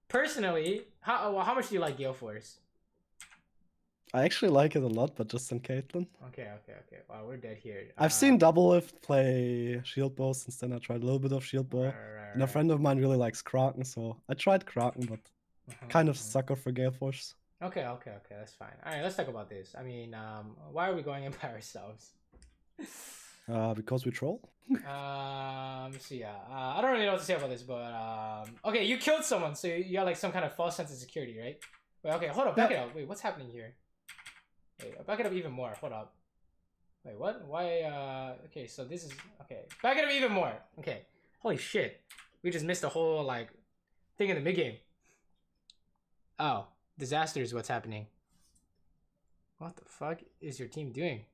Personally, how much do you like Gale Force? I actually like it a lot, but just on Caitlyn. Okay. Wow, we're dead here. I've seen Double Lift play Shield Bow since then. I tried a little bit of Shield Bow. And a friend of mine really likes Kraken, so I tried Kraken, but kind of sucker for Gale Force. Okay, that's fine. Alright, let's talk about this. I mean, why are we going in by ourselves? Because we troll. So yeah, I don't really know what to say about this, but okay, you killed someone, so you got like some kind of false sense of security, right? Wait, okay, hold up, back it up. Wait, what's happening here? Wait, back it up even more. Hold up. Wait, what? Why? Okay, so this is okay. Back it up even more. Okay, holy shit, we just missed a whole like thing in the mid game. Oh, disaster is what's happening. What the fuck is your team doing?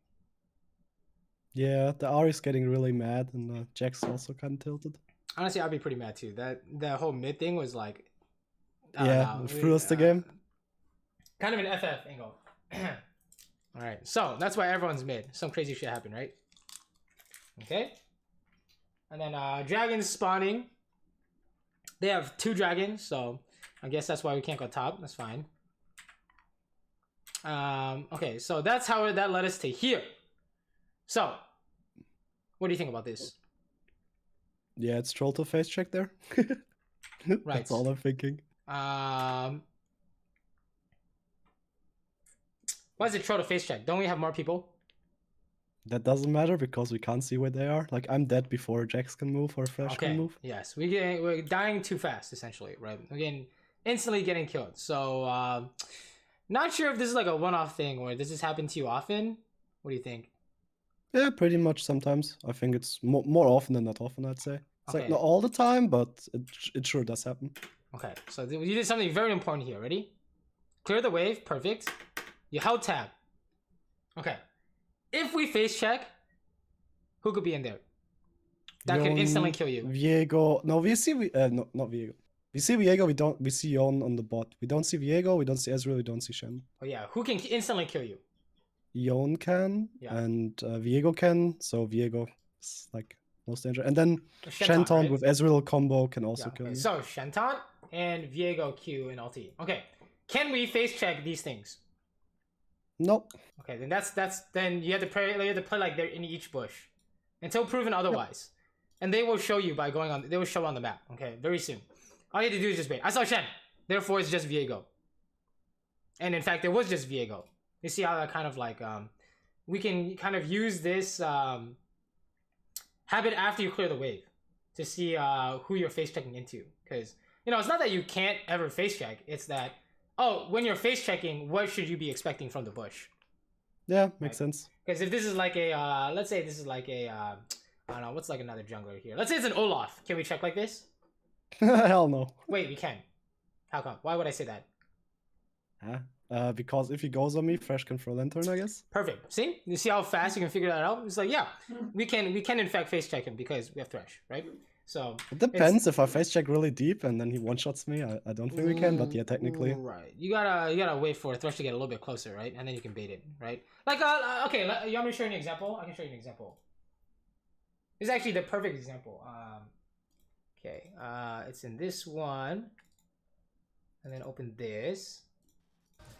Yeah, the Ari's getting really mad, and Jack's also kind of tilted. Honestly, I'd be pretty mad too. That whole mid thing was like, it threw us the game. Kind of an FF angle. All right, so that's why everyone's mid. Some crazy shit happened, right? Okay. And then dragons spawning. They have 2 dragons, so I guess that's why we can't go top. That's fine. Okay, so that's how that led us to here. So, what do you think about this? Yeah, it's troll to face check there. Right. That's all I'm thinking. Why is it troll to face check? Don't we have more people? That doesn't matter because we can't see where they are. Like, I'm dead before Jax can move or Flash can move. Yes, we're dying too fast, essentially, right? We're instantly getting killed. So, not sure if this is like a one-off thing or does this happen to you often? What do you think? Yeah, pretty much sometimes. I think it's more often than not often, I'd say. It's like not all the time, but it sure does happen. Okay, so you did something very important here. Ready? Clear the wave. Perfect. You held tab. Okay. If we face check, who could be in there? That could Yon, instantly kill you. Viego. No, we see no, not Viego. We see Viego. We see Yon on the bot. We don't see Viego. We don't see Ezreal. We don't see Shen. Oh yeah, who can instantly kill you? Yon can and Viego can. So Viego is like most dangerous. And then Shenton right? with Ezreal combo can also kill me. So Shenton and Viego Q and ulti. Okay, can we face check these things? Nope. Okay, then then you have to play like they're in each bush until proven otherwise. And they will show you by going on. They will show on the map. Okay, very soon. All you have to do is just bait. I saw Shen. Therefore, it's just Viego. And in fact, it was just Viego. You see how that kind of like we can kind of use this habit after you clear the wave to see who you're face checking into. Because it's not that you can't ever face check. It's that when you're face checking, what should you be expecting from the bush? Yeah, makes sense. Because if this is like a let's say this is like a I don't know, what's like another jungler here? Let's say it's an Olaf. Can we check like this? Hell no. Wait, we can. How come? Why would I say that? Because if he goes on me, Fresh can throw Lantern, I guess. Perfect. See? You see how fast you can figure that out? It's like, yeah, we can in fact face check him because we have Thresh, right? So it depends. If I face check really deep and then he one-shots me, I don't think we can, but yeah, technically. Right. You gotta wait for Thresh to get a little bit closer, right? And then you can bait it, right? Like okay, you want me to show you an example? I can show you an example. This is actually the perfect example. Okay, it's in this one. And then open this.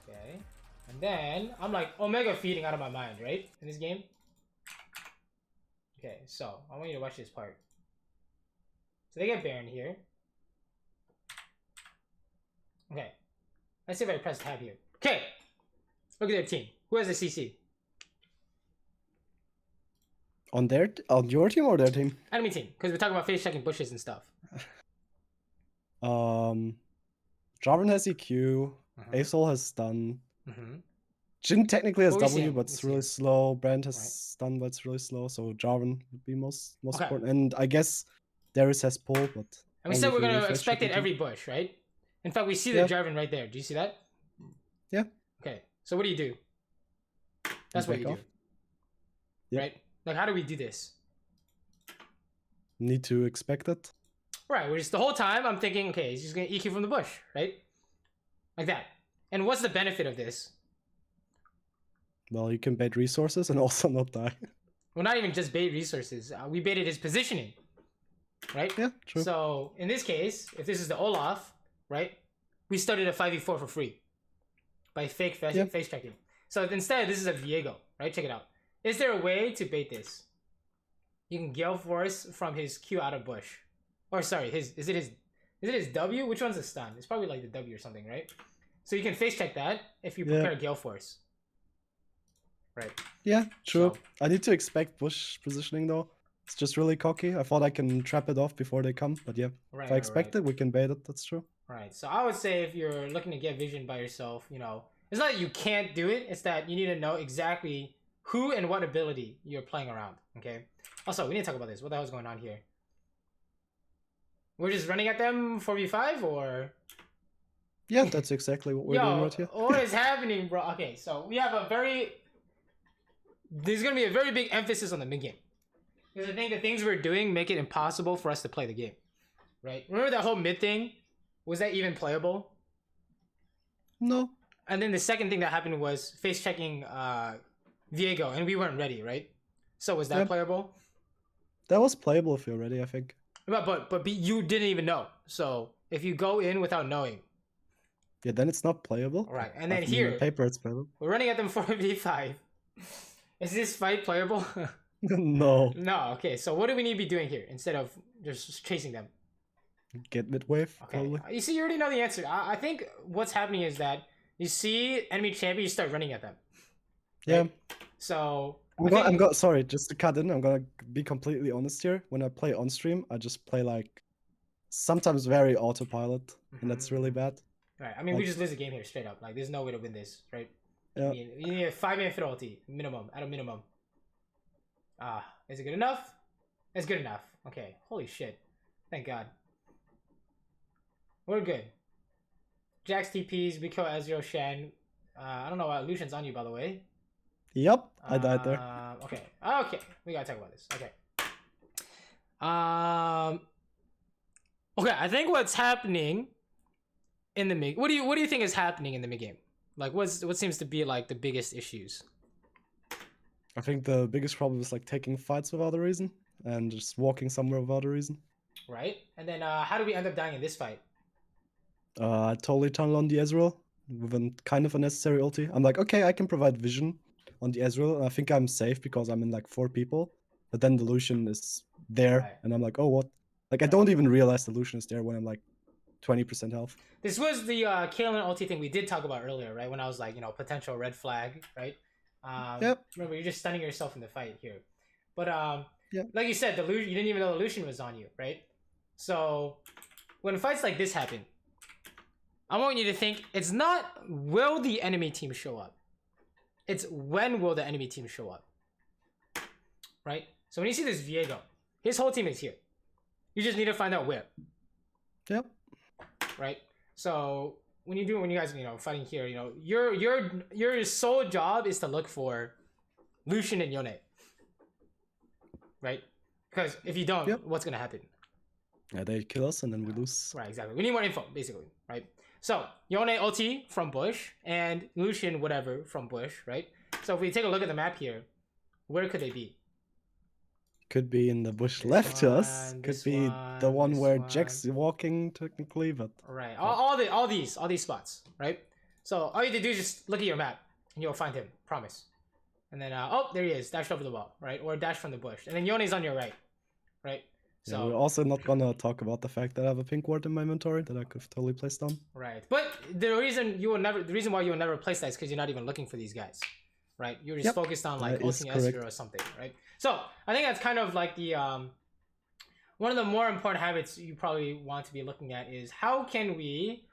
Okay. And then I'm like Omega feeding out of my mind, right? In this game. Okay, so I want you to watch this part. So they get Baron here. Okay. Let's see if I press tab here. Okay. Look at their team. Who has a CC? On your team or their team? Enemy team, because we're talking about face checking bushes and stuff. Jarvan has EQ. Asol has stun. Jhin technically has W, but it's really slow. Brand has stun, but it's really slow. So Jarvan would be most important. And I guess Darius has pull, but. And we said we're gonna expect it every bush, right? In fact, we see the Jarvan right there. Do you see that? Yeah. Okay. So what do you do? That's what you do. Yep. Right? Like, how do we do this? Need to expect it. Right. Which is the whole time I'm thinking, okay, he's just gonna EQ from the bush, right? Like that. And what's the benefit of this? Well, you can bait resources and also not die. Well, not even just bait resources. We baited his positioning, right? Yeah, true. So in this case, if this is the Olaf, right? We started a 5v4 for free by fake face checking. So instead, this is a Viego, right? Check it out. Is there a way to bait this? You can Gale Force from his Q out of bush. Or sorry, is it his W? Which one's the stun? It's probably like the W or something, right? So you can face check that if you prepare Gale Force. Right. Yeah, true. So, I need to expect bush positioning though. It's just really cocky. I thought I can trap it off before they come, but yeah. If I expect it, we can bait it. That's true. Right. So I would say if you're looking to get vision by yourself, it's not that you can't do it. It's that you need to know exactly who and what ability you're playing around. Okay. Also, we need to talk about this. What the hell is going on here? We're just running at them 4v5 or? Yeah, that's exactly what we're doing right here. What is happening, bro? Okay, so we have there's going to be a very big emphasis on the mid game. Because I think the things we're doing make it impossible for us to play the game. Right? Remember that whole mid thing? Was that even playable? No. And then the second thing that happened was face checking Viego, and we weren't ready, right? So was that playable? That was playable if you're ready, I think. But you didn't even know. So if you go in without knowing. Yeah, then it's not playable. Right. And then here, on paper it's playable. We're running at them 4v5. Is this fight playable? No. No, okay. So what do we need to be doing here instead of just chasing them? Get mid wave, okay. probably. You see, you already know the answer. I think what's happening is that you see enemy champion, you start running at them. Right? Yeah. So sorry, just to cut in, I'm gonna be completely honest here. When I play on stream, I just play like sometimes very autopilot, and that's really bad. Right. I mean, we just lose the game here straight up. Like, there's no way to win this, right? Yeah. You need a 5-man fidelity minimum, at a minimum. Is it good enough? It's good enough. Okay. Holy shit. Thank God. We're good. Jax TPs, we kill Ezreal, Shen. I don't know why Lucian's on you, by the way. Yep, I died there. Okay. Okay. We gotta talk about this. Okay. Okay. I think what's happening in the mid. What do you think is happening in the mid game? Like, what seems to be like the biggest issues? I think the biggest problem is like taking fights without a reason and just walking somewhere without a reason. Right. And then how do we end up dying in this fight? I totally tunnel on the Ezreal with a kind of a necessary ulti. I'm like, okay, I can provide vision on the Ezreal, and I think I'm safe because I'm in like 4 people. But then the Lucian is there, Right. and I'm like, oh, what? Like, I don't even realize the Lucian is there when I'm like 20% health. This was the Caitlyn ulti thing we did talk about earlier, right? When I was like, potential red flag, right? Yep. Remember, you're just stunning yourself in the fight here. But Yep. like you said, you didn't even know the Lucian was on you, right? So when fights like this happen, I want you to think it's not will the enemy team show up. It's when will the enemy team show up, right? So when you see this Viego, his whole team is here. You just need to find out where. Yep. Right. So when you guys fighting here, your sole job is to look for Lucian and Yone. Right. Because if you don't, what's gonna happen? Yeah, they kill us and then we lose. Right. Exactly. We need more info, basically. Right. So Yone ulti from bush and Lucian whatever from bush. Right. So if we take a look at the map here, where could they be? Could be in the bush left to us. Could be the one where Jack's walking technically, but right. All these spots, right? So all you have to do is just look at your map and you'll find him. Promise. And then oh, there he is, dashed over the wall, right? Or dash from the bush. And then Yone's on your right, right? So yeah, we're also not gonna talk about the fact that I have a pink ward in my inventory that I could have totally placed on. Right. But the reason why you will never place that is because you're not even looking for these guys. Right? You're just focused on like ulting Ezreal or something, right? So I think that's kind of like the one of the more important habits you probably want to be looking at is how can we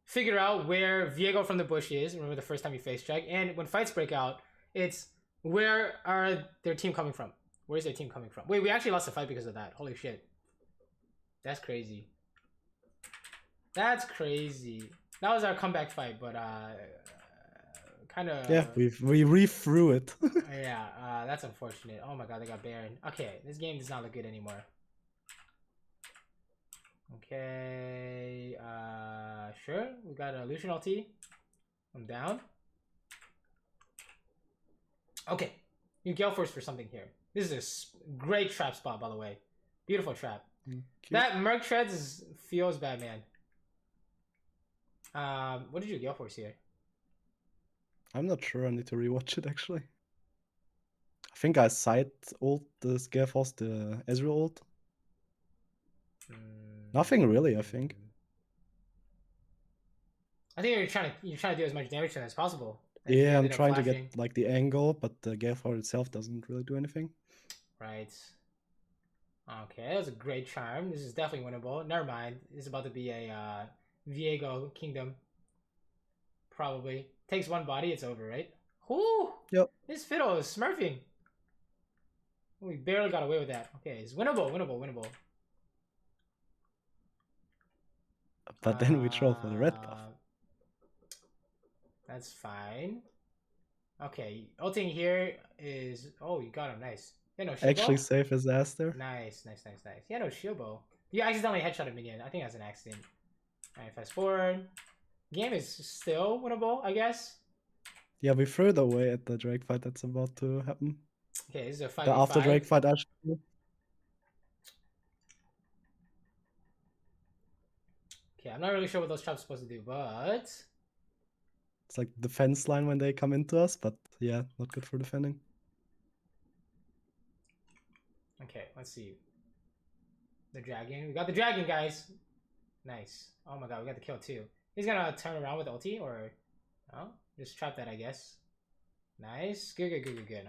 figure out where Viego from the bush is. Remember the first time you face check, and when fights break out, it's where are their team coming from? Where's their team coming from? Wait, we actually lost the fight because of that. Holy shit. That's crazy. That's crazy. That was our comeback fight, but kind of... Yeah, we re-threw it. yeah, that's unfortunate. Oh my god, they got Baron. Okay, this game does not look good anymore. Okay, sure. We got a Lucian ulti. I'm down. Okay, you Gale Force for something here. This is a great trap spot, by the way. Beautiful trap. That Merc Treads feels bad, man. What did you Gale Force here? I'm not sure. I need to rewatch it actually. I think I side ult the Gale Force, the Ezreal ult. Nothing really, I think. I think you're trying to do as much damage to them as possible. Yeah, I'm trying to get like the angle, but the Gale Force itself doesn't really do anything. Right. Okay, that was a great charm. This is definitely winnable. Never mind. This is about to be a Viego Kingdom. Probably. Takes one body, it's over, right? Whoo! Yep. This Fiddle is smurfing. We barely got away with that. Okay, it's winnable, winnable. But then we troll for the red buff. That's fine. Okay, ulting here is... Oh, you got him, nice. Yeah, no shield actually bow? safe his ass there. Nice. Yeah, no shield bow. You accidentally headshot a minion. I think that's an accident. Alright, fast forward. Game is still winnable, I guess. Yeah, we threw it away at the Drake fight that's about to happen. Okay, this is a 5v5. The after Drake fight, actually. Okay, I'm not really sure what those traps are supposed to do, but... It's like the fence line when they come into us, but yeah, not good for defending. Okay, let's see. The dragon. We got the dragon, guys. Nice. Oh my god, we got the kill too. He's gonna turn around with ulti, or... Oh, just trap that, I guess. Nice. Good.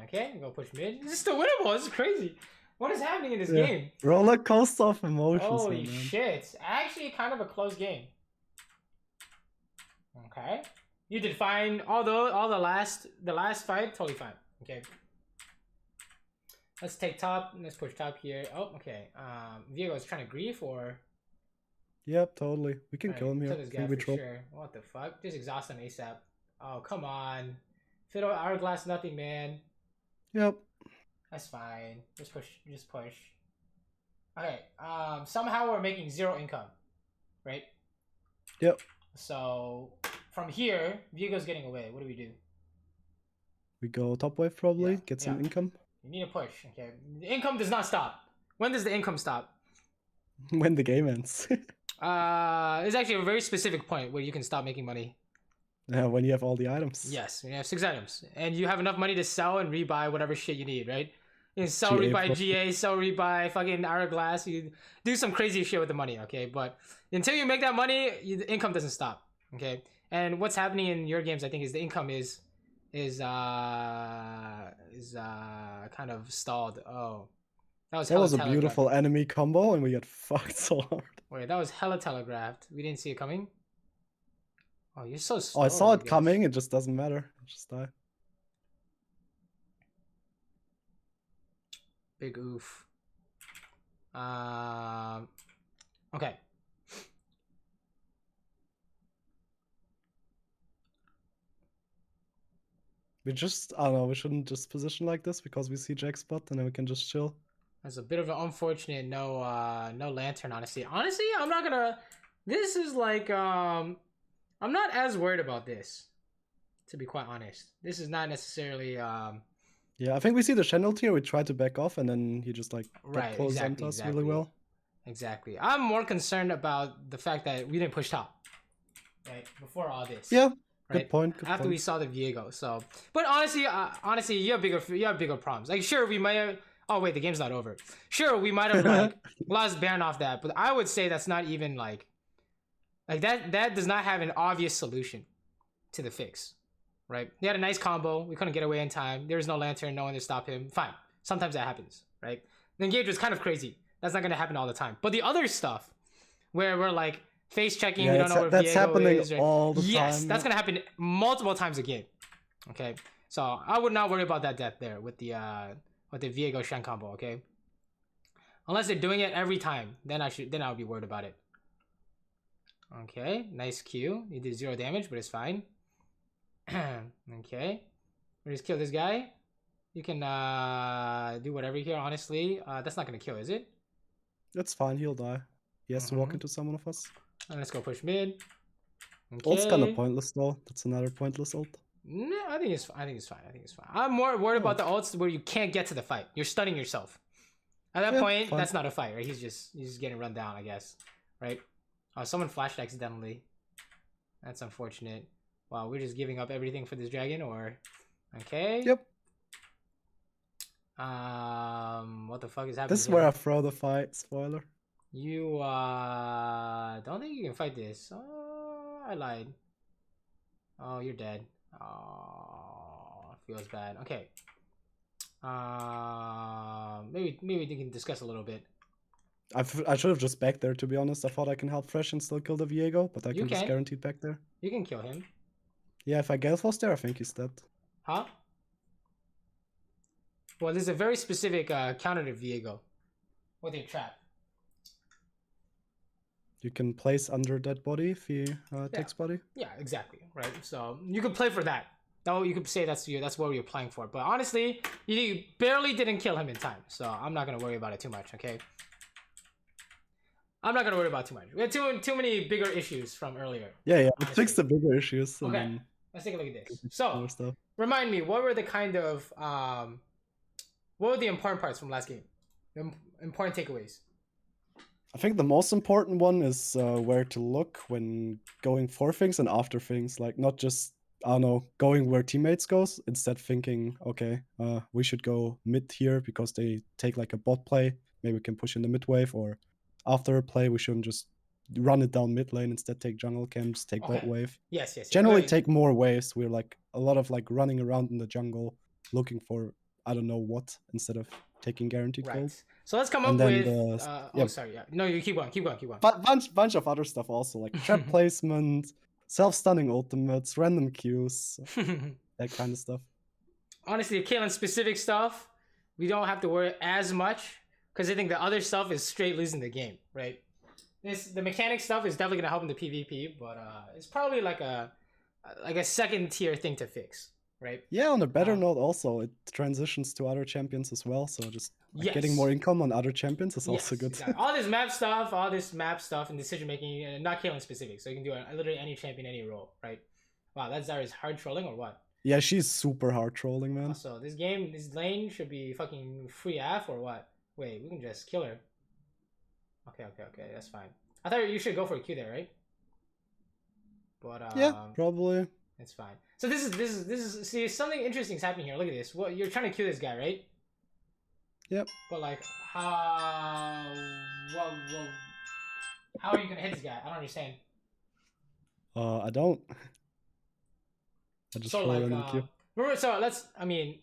Okay, go push mid. This is still winnable. This is crazy. What is happening in this game? Roller coaster of emotions. Holy shit. Actually, kind of a close game. Okay. You did fine. Although the last fight, totally fine. Okay. Let's take top. Let's push top here. Oh, okay. Viego is trying to grief or... Yep, totally. We can kill him here. This guy for sure. What the fuck? Just exhaust him ASAP. Oh, come on. Fiddle, Hourglass, nothing, man. Yep. That's fine. Just push. Just push. Okay. Somehow we're making 0 income, right? Yep. So from here, Viego's getting away. What do we do? We go top wave probably, Yeah, get some yeah. income. You need a push. Okay. The income does not stop. When does the income stop? When the game ends. It's actually a very specific point where you can stop making money. When you have all the items. Yes, you have 6 items, and you have enough money to sell and rebuy whatever shit you need, right? You can sell, GA rebuy pro- GA, sell, rebuy fucking Hourglass. You do some crazy shit with the money, okay? But until you make that money, the income doesn't stop, okay? And what's happening in your games, I think, is the income is kind of stalled. Oh, That was a beautiful enemy combo, and we got fucked so hard. Wait, that was hella telegraphed. We didn't see it coming. Oh, you're so slow. Oh, I saw it guys. coming. It just doesn't matter. Just die. Big oof. Okay. We just, I don't know, we shouldn't just position like this because we see Jack spot and then we can just chill. That's a bit of an unfortunate no lantern, honestly. Honestly, I'm not gonna. This is like I'm not as worried about this, to be quite honest. This is not necessarily Yeah, I think we see the channel tier. We try to back off, and then he just like right, close exactly, onto us really well. Exactly. I'm more concerned about the fact that we didn't push top, right, before all this. Yeah, right? good point. After we saw the Viego, so. But honestly, you have bigger problems. Like, sure, we might have. Oh wait, the game's not over. Sure, we might have like lost Baron off that, but I would say that's not even like that. That does not have an obvious solution to the fix, right? He had a nice combo. We couldn't get away in time. There was no lantern, no one to stop him. Fine, sometimes that happens, right? The engage was kind of crazy. That's not gonna happen all the time. But the other stuff, where we're like face checking, yeah, we don't know where that's Viego happening is. Right? all the time. Yes, that's gonna happen multiple times a game. Okay, so I would not worry about that death there with the Viego Shen combo. Okay, unless they're doing it every time, then I would be worried about it. Okay, nice Q. You did 0 damage, but it's fine. Okay, we just kill this guy. You can do whatever here. Honestly, that's not gonna kill, is it? That's fine. He'll die. He has to walk into someone of us. And let's go push mid. Okay. Ult's kind of pointless though. That's another pointless ult. No, I think it's fine. I'm more worried about the ults where you can't get to the fight. You're stunning yourself. At that point, that's not a fight, right? He's just getting run down, I guess. Right? Oh, someone flashed accidentally. That's unfortunate. Wow, we're just giving up everything for this dragon, or okay. Yep. What the fuck is happening? This is where I throw the fight. Spoiler. You don't think you can fight this? Oh, I lied. Oh, you're dead. Oh, feels bad. Okay. Maybe we can discuss a little bit. I should have just backed there, to be honest. I thought I can help Fresh and still kill the Viego, but I can just guaranteed back there. You can kill him. Yeah, if I Gale Force there, I think he's dead. Huh? Well, there's a very specific counter to Viego with your trap. You can place under dead body if he takes body. Yeah, exactly. Right. So you could play for that. No, you could say that's what you're playing for. But honestly, you barely didn't kill him in time, so I'm not gonna worry about it too much. Okay. I'm not gonna worry about too much. We had too many bigger issues from earlier. Yeah. Let's fix the bigger issues. Okay. Let's take a look at this. So, remind me, what were the kind of what were the important parts from last game? The important takeaways. I think the most important one is where to look when going for things and after things. Like not just, I don't know, going where teammates goes. Instead thinking, okay, we should go mid here because they take like a bot play. Maybe we can push in the mid wave, or after a play we shouldn't just run it down mid lane. Instead take jungle camps, take bot wave. Yes. Generally take more waves. We're like a lot of like running around in the jungle looking for I don't know what instead of taking guaranteed gold. So let's come up with. Oh, sorry. Yeah. No, you keep going. But bunch of other stuff also, like trap placement, self-stunning ultimates, random Qs, that kind of stuff. Honestly, the Caitlyn specific stuff, we don't have to worry as much because I think the other stuff is straight losing the game, right? The mechanic stuff is definitely gonna help in the PvP, but it's probably like a second tier thing to fix. right? Yeah, on a better note, also it transitions to other champions as well. So just like, getting more income on other champions is also good. Exactly. All this map stuff and decision making, and not Caitlyn specific. So you can do literally any champion, any role, right? Wow, that Zarya's hard trolling or what? Yeah, she's super hard trolling, man. Also, this lane should be fucking free AF or what? Wait, we can just kill her. Okay, that's fine. I thought you should go for a Q there, right? But yeah, probably. It's fine. So this is see, something interesting is happening here. Look at this. What, you're trying to Q this guy, right? Yep. But like, how? Whoa. How are you gonna hit this guy? I don't understand. I don't. I just roll in the queue. So I mean,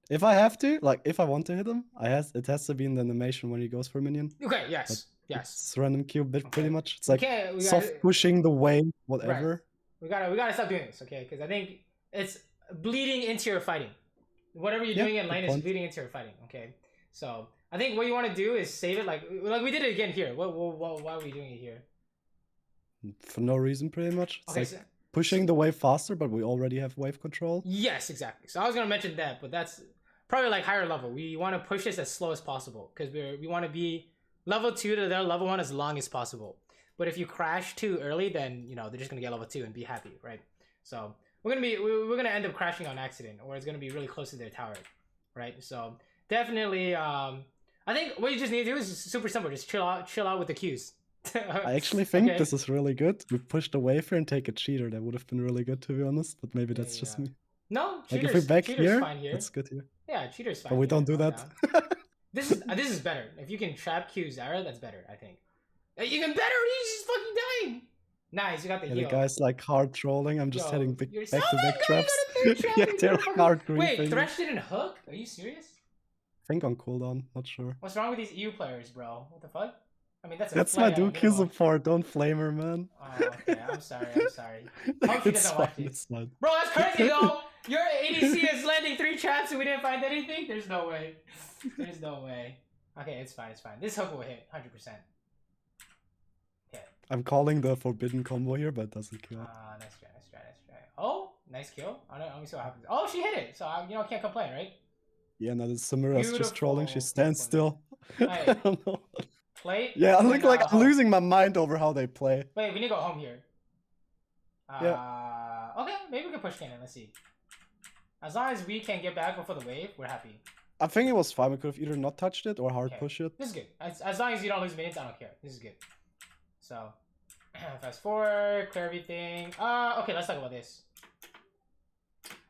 if I have to, like, if I want to hit him, it has to be in the animation when he goes for a minion. Okay. Yes. It's random queue pretty much. It's like soft pushing the wave, whatever. Right. We gotta stop doing this, okay? Because I think it's bleeding into your fighting. Whatever you're doing in lane is bleeding into your fighting, okay? So I think what you want to do is save it like we did it again here. Why are we doing it here? For no reason, pretty much. It's like pushing the wave faster, but we already have wave control. Yes, exactly. So I was gonna mention that, but that's probably like higher level. We want to push this as slow as possible because we want to be level 2 to their level 1 as long as possible. But if you crash too early, then they're just gonna get level 2 and be happy, right? So we're gonna end up crashing on accident, or it's gonna be really close to their tower, right? So definitely, I think what you just need to do is super simple. Just chill out with the Qs. I actually think this is really good. We push the wave here and take a cheater. That would have been really good, to be honest. But maybe that's just me. No, like if we're back here, it's good here. Yeah, cheater's fine. But we don't do that. This is better. If you can trap Q Zara, that's better, I think. Even better, he's just fucking dying. Nice, you got the heal. The guy's like hard trolling. I'm just hitting back-to-back traps. Yeah, they're hard griefing. Wait, Thresh didn't hook? Are you serious? I think on cooldown, not sure. What's wrong with these EU players, bro? What the fuck? I mean, that's my Dookie support. Don't flame her, man. Oh, okay. I'm sorry. Hope she doesn't watch this. Bro, that's crazy, though. Your ADC is landing 3 traps and we didn't find anything? There's no way. There's no way. Okay, it's fine. This hook will hit 100%. Okay. I'm calling the forbidden combo here, but it doesn't kill. Nice try. Oh, nice kill. Let me see what happens. Oh, she hit it. So, I can't complain, right? Yeah, no, this Samira's just trolling. She stands still. Right. I don't know. Play? Yeah, I'm I'm losing my mind over how they play. Wait, we need to go home here. Yeah. Okay, maybe we can push cannon. Let's see. As long as we can get back before the wave, we're happy. I think it was fine. We could have either not touched it or hard push it. This is good. As long as you don't lose minions, I don't care. This is good. So, fast forward, clear everything. Okay, let's talk about this.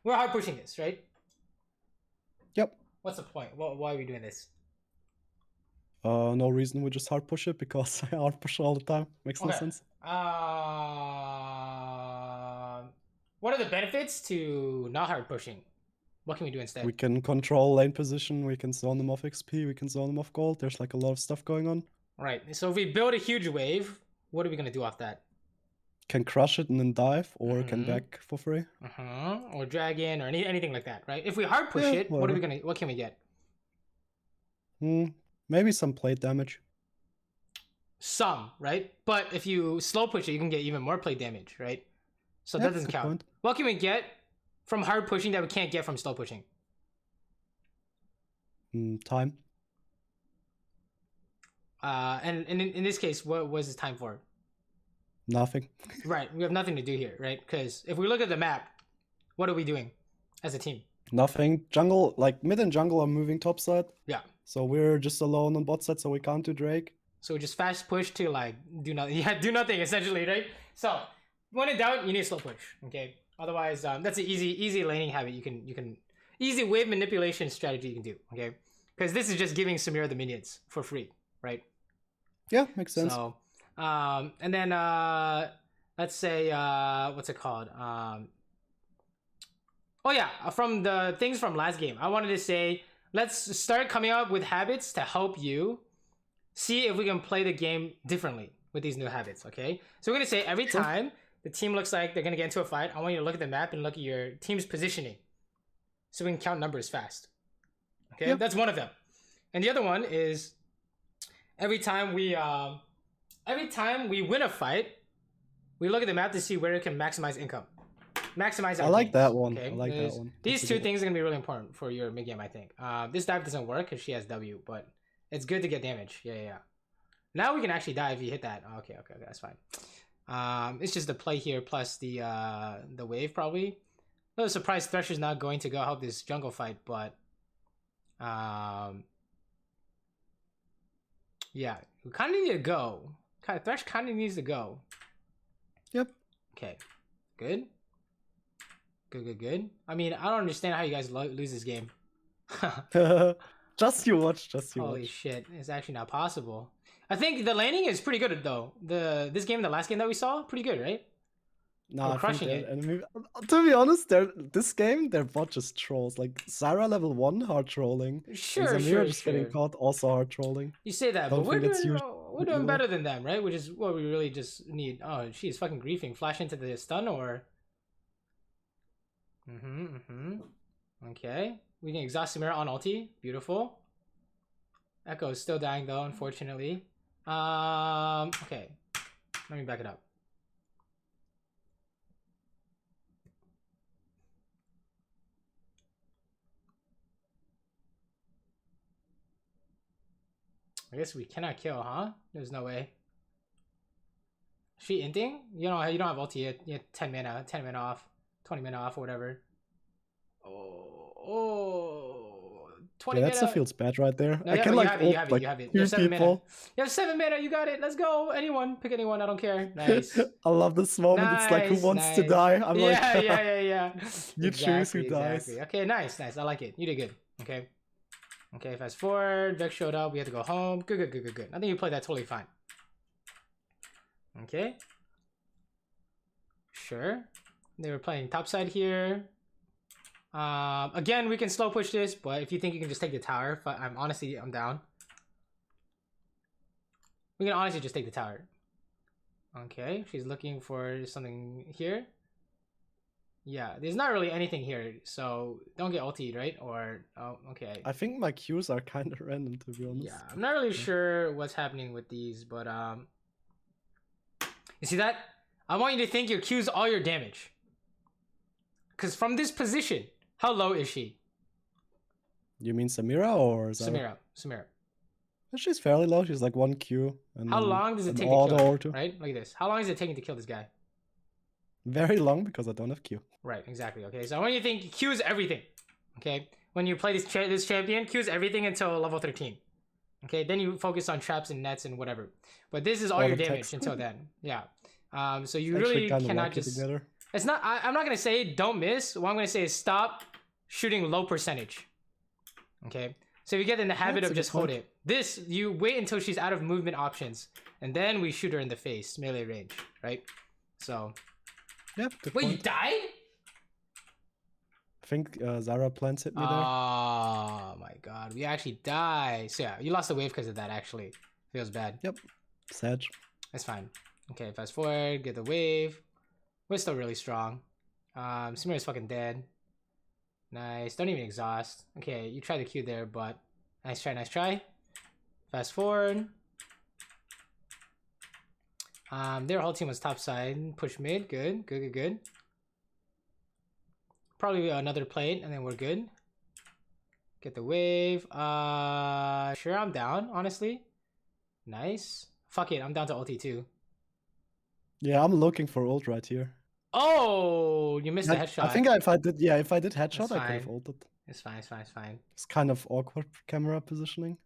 We're hard pushing this, right? Yep. What's the point? Why are we doing this? No reason. We just hard push it because I hard push all the time. Makes no sense. What are the benefits to not hard pushing? What can we do instead? We can control lane position. We can zone them off XP. We can zone them off gold. There's like a lot of stuff going on. Right. So if we build a huge wave, what are we gonna do off that? Can crush it and then dive, or can back for free. Or dragon, or anything like that, right? If we hard push it, whatever. What can we get? Maybe some plate damage. Some, right? But if you slow push it, you can get even more plate damage, right? So that doesn't count. What can we get from hard pushing that we can't get from slow pushing? Time. And in this case, what was this time for? Nothing. Right, we have nothing to do here, right? Because if we look at the map, what are we doing as a team? Nothing. Jungle, like mid and jungle are moving top side. Yeah. So we're just alone on bot side, so we can't do Drake. So we just fast push to like do nothing. Yeah, do nothing essentially, right? So when in doubt, you need a slow push. Okay. Otherwise, that's an easy laning habit. You can easy wave manipulation strategy you can do. Okay. Because this is just giving Samira the minions for free, right? Yeah, makes sense. So, and then let's say what's it called? Oh yeah, from the things from last game, I wanted to say let's start coming up with habits to help you see if we can play the game differently with these new habits. Okay, so we're gonna say every time the team looks like they're gonna get into a fight, I want you to look at the map and look at your team's positioning, so we can count numbers fast. Okay, that's one of them, and the other one is every time we win a fight, we look at the map to see where it can maximize income. maximize our I like gains, that one. okay? I like that one. These That's a two good things are gonna be really important for your mid game, I think. This dive doesn't work because she has W, but it's good to get damage. Yeah. Now we can actually die if you hit that. Okay, that's fine. It's just the play here plus the wave probably. I was surprised Thresher's not going to go help this jungle fight, but yeah, we kind of need to go. Thresh kind of needs to go. Yep. Okay, good. Good. I mean, I don't understand how you guys lose this game. Just you watch. Holy shit, it's actually not possible. I think the laning is pretty good though. This game, the last game that we saw, pretty good, right? No, We're crushing it. Enemy, to be honest, this game, their bot just trolls. Like, Zyra level 1, hard trolling. Sure, and Samira just getting caught, also hard trolling. You say that, but we're doing better than them, right? Which is what we really just need. Oh, she's fucking griefing. Flash into the stun or... Okay. We can exhaust Samira on ulti. Beautiful. Echo is still dying though, unfortunately. Okay. Let me back it up. I guess we cannot kill, huh? There's no way. She inting? You don't have ulti yet. You have 10 mana off, 20 mana off, or whatever. Oh, 20 yeah, mana. that feels bad right there. No, I can like you have it. You have 7 mana. people. You have 7 mana. You got it. Let's go. Anyone, pick anyone. I don't care. Nice. I love this moment. It's like, who wants to die? I'm like, yeah. You choose who dies. Okay, nice. I like it. You did good. Okay, fast forward. Vex showed up. We had to go home. Good. I think you played that totally fine. Okay. Sure. They were playing topside here. Again, we can slow push this, but if you think you can just take the tower, I'm down. We can honestly just take the tower. Okay, she's looking for something here. Yeah, there's not really anything here, so don't get ultied, right? Or, oh, okay. I think my Qs are kind of random, to be honest. Yeah, I'm not really sure what's happening with these, but, you see that? I want you to think your Q's all your damage. Because from this position, how low is she? You mean Samira or Samira? Samira. She's fairly low. She's like 1 Q. And how long does it take to kill her? Right? Look at this. How long is it taking to kill this guy? Very long because I don't have Q. Right, exactly. Okay, so I want you to think Q is everything. Okay? When you play this champion, Q is everything until level 13. Okay, then you focus on traps and nets and whatever. But this is all your damage until then. Yeah. So you really cannot just... It's not... I'm not going to say don't miss. What I'm going to say is stop shooting low percentage. Okay? So if you get in the habit of just hold it. This, you wait until she's out of movement options. And then we shoot her in the face, melee range. Right? So... Yeah, wait, you died? I think Zyra plants hit me there. Oh my god, we actually died. So yeah, you lost the wave because of that actually. Feels bad. Yep, sad. That's fine. Okay, fast forward, get the wave. We're still really strong. Samira's fucking dead. Nice, don't even exhaust. Okay, you tried the Q there, but nice try. Fast forward. Their whole team was top side. Push mid. Good. Probably another plate, and then we're good. Get the wave. Sure, I'm down, honestly. Nice. Fuck it, I'm down to ulti too. Yeah, I'm looking for ult right here. Oh, you missed the headshot. I think if I did headshot, I could have ulted. It's fine. It's kind of awkward camera positioning.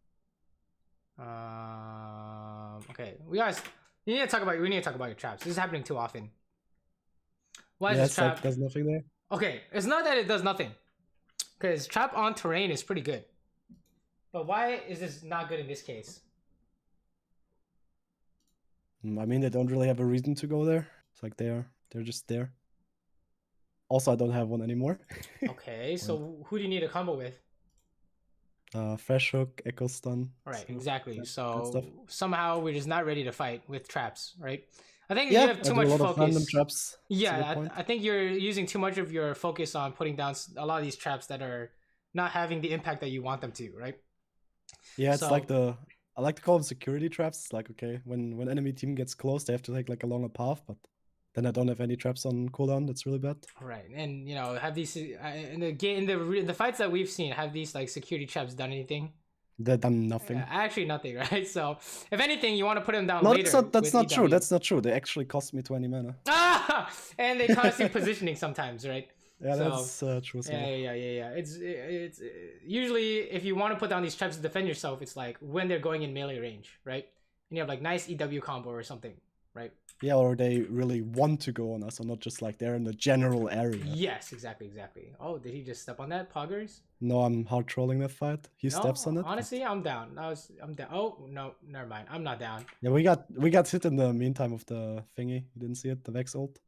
Okay, we need to talk about your traps. This is happening too often. Why is this trap? Like there's nothing there. Okay, it's not that it does nothing. Because trap on terrain is pretty good. But why is this not good in this case? I mean, they don't really have a reason to go there. It's like they're just there. Also, I don't have one anymore. Okay, so who do you need a combo with? Fresh hook, echo stun. Right, exactly. So somehow we're just not ready to fight with traps, right? I think yeah, you have too much focus. Random traps. Yeah, I think you're using too much of your focus on putting down a lot of these traps that are not having the impact that you want them to, right? Yeah, it's like I like to call them security traps. It's like, okay, when enemy team gets close, they have to take like a longer path, but Then I don't have any traps on cooldown. That's really bad. Right, and you know, have these in the fights that we've seen, have these like security traps done anything? They've done nothing. Actually, nothing, right? So, if anything, you want to put them down No, later. that's not true. EW. That's not true. They actually cost me 20 mana. Ah, and they cost you positioning sometimes, right? Yeah, So, that's true. Yeah. It's usually if you want to put down these traps to defend yourself, it's like when they're going in melee range, right? And you have like nice EW combo or something, right? Yeah, or they really want to go on us, or not just like they're in the general area. Yes, exactly. Oh, did he just step on that, Poggers? No, I'm hard trolling that fight. He No, steps on it. honestly, I'm down. I'm down. Oh no, never mind. I'm not down. Yeah, we got hit in the meantime of the thingy. You didn't see it, the Vex ult.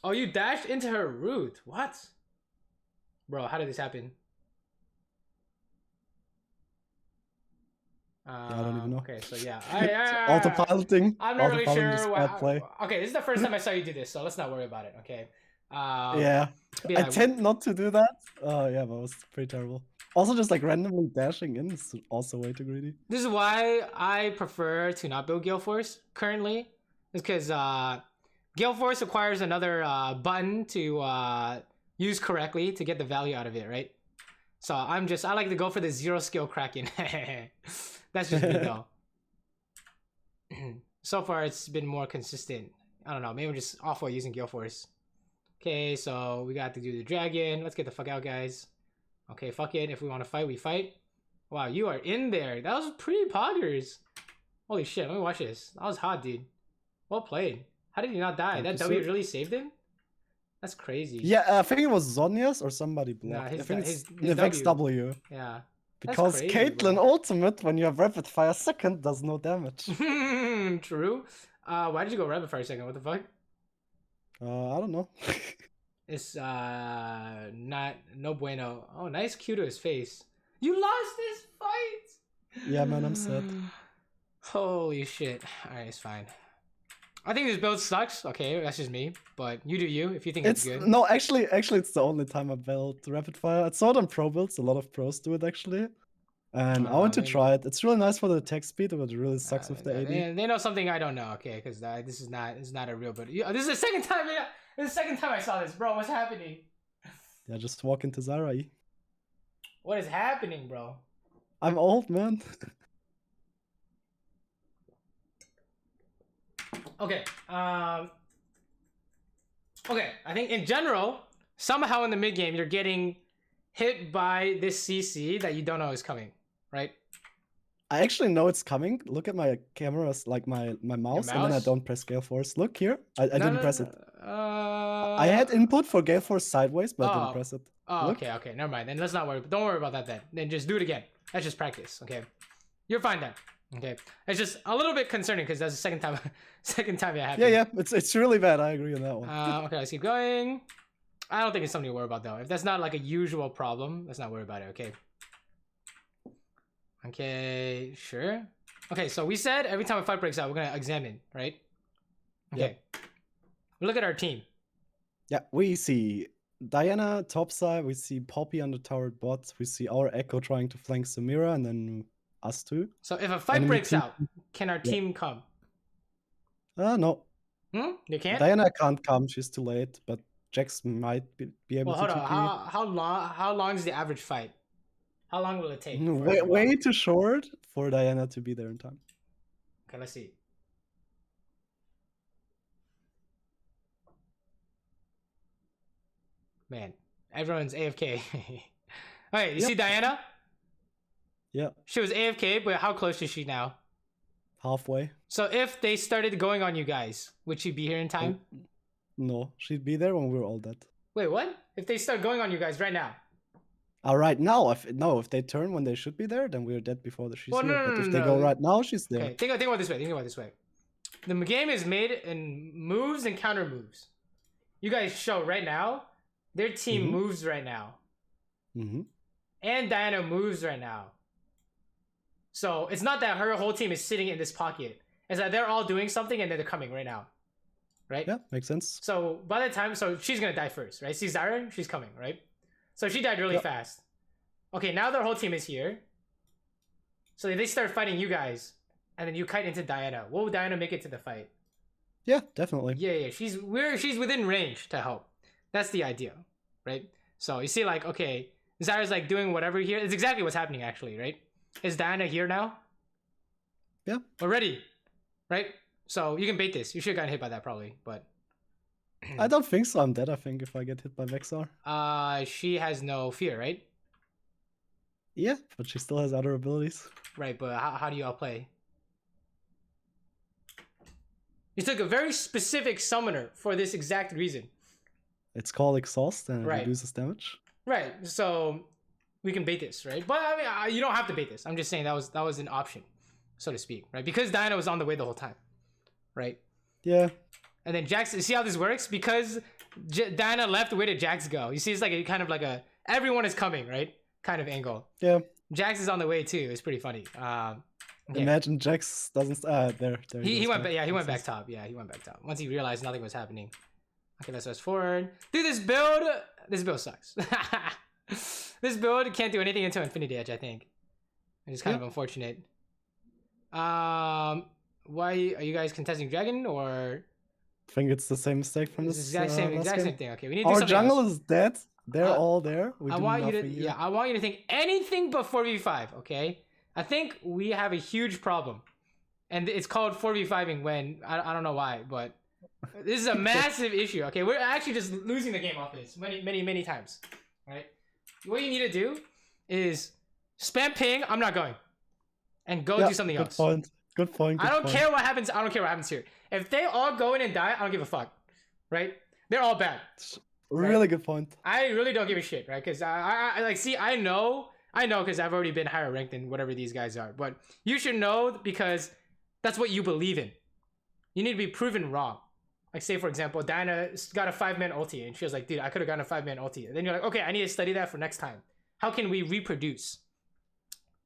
Oh, you dashed into her root. What? Bro, how did this happen? Yeah, I don't even know. Okay, so yeah. Autopiloting. I'm not really Autopiloting is sure. bad play. Okay, this is the first time I saw you do this, so let's not worry about it, okay? Yeah. I tend not to do that. Yeah, but it was pretty terrible. Also, just like randomly dashing in is also way too greedy. This is why I prefer to not build Gale Force currently. Is because Gale Force requires another button to use correctly to get the value out of it, right? So I like to go for the 0 skill Kraken. That's just me though. So far it's been more consistent. I don't know, maybe I'm just awful at using Gale Force. Okay, so we got to do the dragon. Let's get the fuck out, guys. Okay, fuck it. If we want to fight, we fight. Wow, you are in there. That was pretty poggers. Holy shit, let me watch this. That was hot, dude. Well played. How did he not die? That W really saved him? That's crazy. Yeah, I think it was Zonia's or somebody blocked. Nah, I think his the Vex W. Yeah. Because crazy, Caitlyn ultimate, when you have rapid fire second, does no damage. True. Why did you go rapid fire second? What the fuck? I don't know. It's not no bueno. Oh, nice Q to his face. You lost this fight. Yeah, man, I'm sad. Holy shit. Alright, it's fine. I think this build sucks. Okay, that's just me. But you do you if you think it's good. No, actually, it's the only time I built rapid fire. I saw it on pro builds. A lot of pros do it actually, and I want to try it. It's really nice for the attack speed, but it really sucks with the AD. They know something I don't know. Okay, because this is not a real build. This is the second time. This is the second time I saw this, bro. What's happening? Yeah, just walk into Zara. What is happening, bro? I'm old, man. Okay. Okay. I think in general, somehow in the mid game, you're getting hit by this CC that you don't know is coming, right? I actually know it's coming. Look at my cameras, like my mouse, and then I don't press Gale Force. Look here. I didn't press it. I had input for Gale Force sideways, but I didn't press it. Oh, look. Okay. Never mind. Then let's not worry. Don't worry about that then. Then just do it again. That's just practice, okay? You're fine then. Okay, it's just a little bit concerning because that's the second time it happened. Yeah, it's really bad. I agree on that one. Okay, let's keep going. I don't think it's something to worry about though. If that's not like a usual problem, let's not worry about it. Okay. Okay, sure. Okay, so we said every time a fight breaks out, we're gonna examine, right? Okay. Yep. Look at our team. Yeah, we see Diana topside. We see Poppy on the turret bot. We see our Echo trying to flank Samira, and then us too. So if a fight breaks out, can our team come? No. They can't? Diana can't come, she's too late, but Jax might be able to hold on. How long is the average fight? How long will it take? Way too short for Diana to be there in time. Okay, let's see. Man, everyone's AFK. Alright, you see Diana? Yeah. She was AFK, but how close is she now? Halfway. So if they started going on you guys, would she be here in time? No, she'd be there when we're all dead. Wait, what? If they start going on you guys right now? Right now, if they turn when they should be there, then we're dead before she's here. No, but if they go right now, she's there. Okay, think about it this way. The game is made in moves and counter moves. You guys show right now, their team moves right now. And Diana moves right now. So it's not that her whole team is sitting in this pocket. It's that they're all doing something and then they're coming right now. Right? Yeah, makes sense. So by the time, so she's going to die first, right? See Zara? She's coming, right? So she died really fast. Okay, now their whole team is here. So they start fighting you guys. And then you kite into Diana. Will Diana make it to the fight? Yeah, definitely. Yeah, she's within range to help. That's the idea, right? So you see, like, okay, Zyra's like doing whatever here. It's exactly what's happening actually, right? Is Diana here now? Yeah. We're ready, right? So you can bait this. You should have gotten hit by that probably, but I don't think so. I'm dead, I think, if I get hit by Vexar. she has no fear, right? Yeah, but she still has other abilities. Right, but how do you outplay? You took a very specific summoner for this exact reason. It's called Exhaust and it Right. reduces damage. Right, so we can bait this, right? But I mean, you don't have to bait this. I'm just saying that was an option, so to speak, right? Because Diana was on the way the whole time, right? Yeah. And then Jax, see how this works? Because Diana left, where did Jax go? You see, it's like a kind of like a everyone is coming, right? Kind of angle. Yeah. Jax is on the way too. It's pretty funny. Okay. Imagine Jax doesn't. There. He went back. Yeah, he went back top. Yeah, he went back top once he realized nothing was happening. Okay, let's fast forward. Dude, this build sucks. This build can't do anything until Infinity Edge, I think. It's kind of unfortunate. Why are you guys contesting Dragon or? I think it's the same mistake from this. Exact same thing. Okay, we need to do Our something jungle else. is dead. They're all there. I want you to think anything but 4v5. Okay, I think we have a huge problem, and it's called 4v5ing when I don't know why, but this is a massive issue. Okay, we're actually just losing the game off this many times. All right, what you need to do is spam ping. I'm not going, and go do something else. Good point. I don't care what happens. I don't care what happens here. If they all go in and die, I don't give a fuck. Right? They're all bad. Really good point. I really don't give a shit, right? Because I like, see, I know because I've already been higher ranked than whatever these guys are. But you should know because that's what you believe in. You need to be proven wrong. Like, say, for example, Diana got a 5-man ulti, and she was like, dude, I could have gotten a 5-man ulti. And then you're like, okay, I need to study that for next time. How can we reproduce?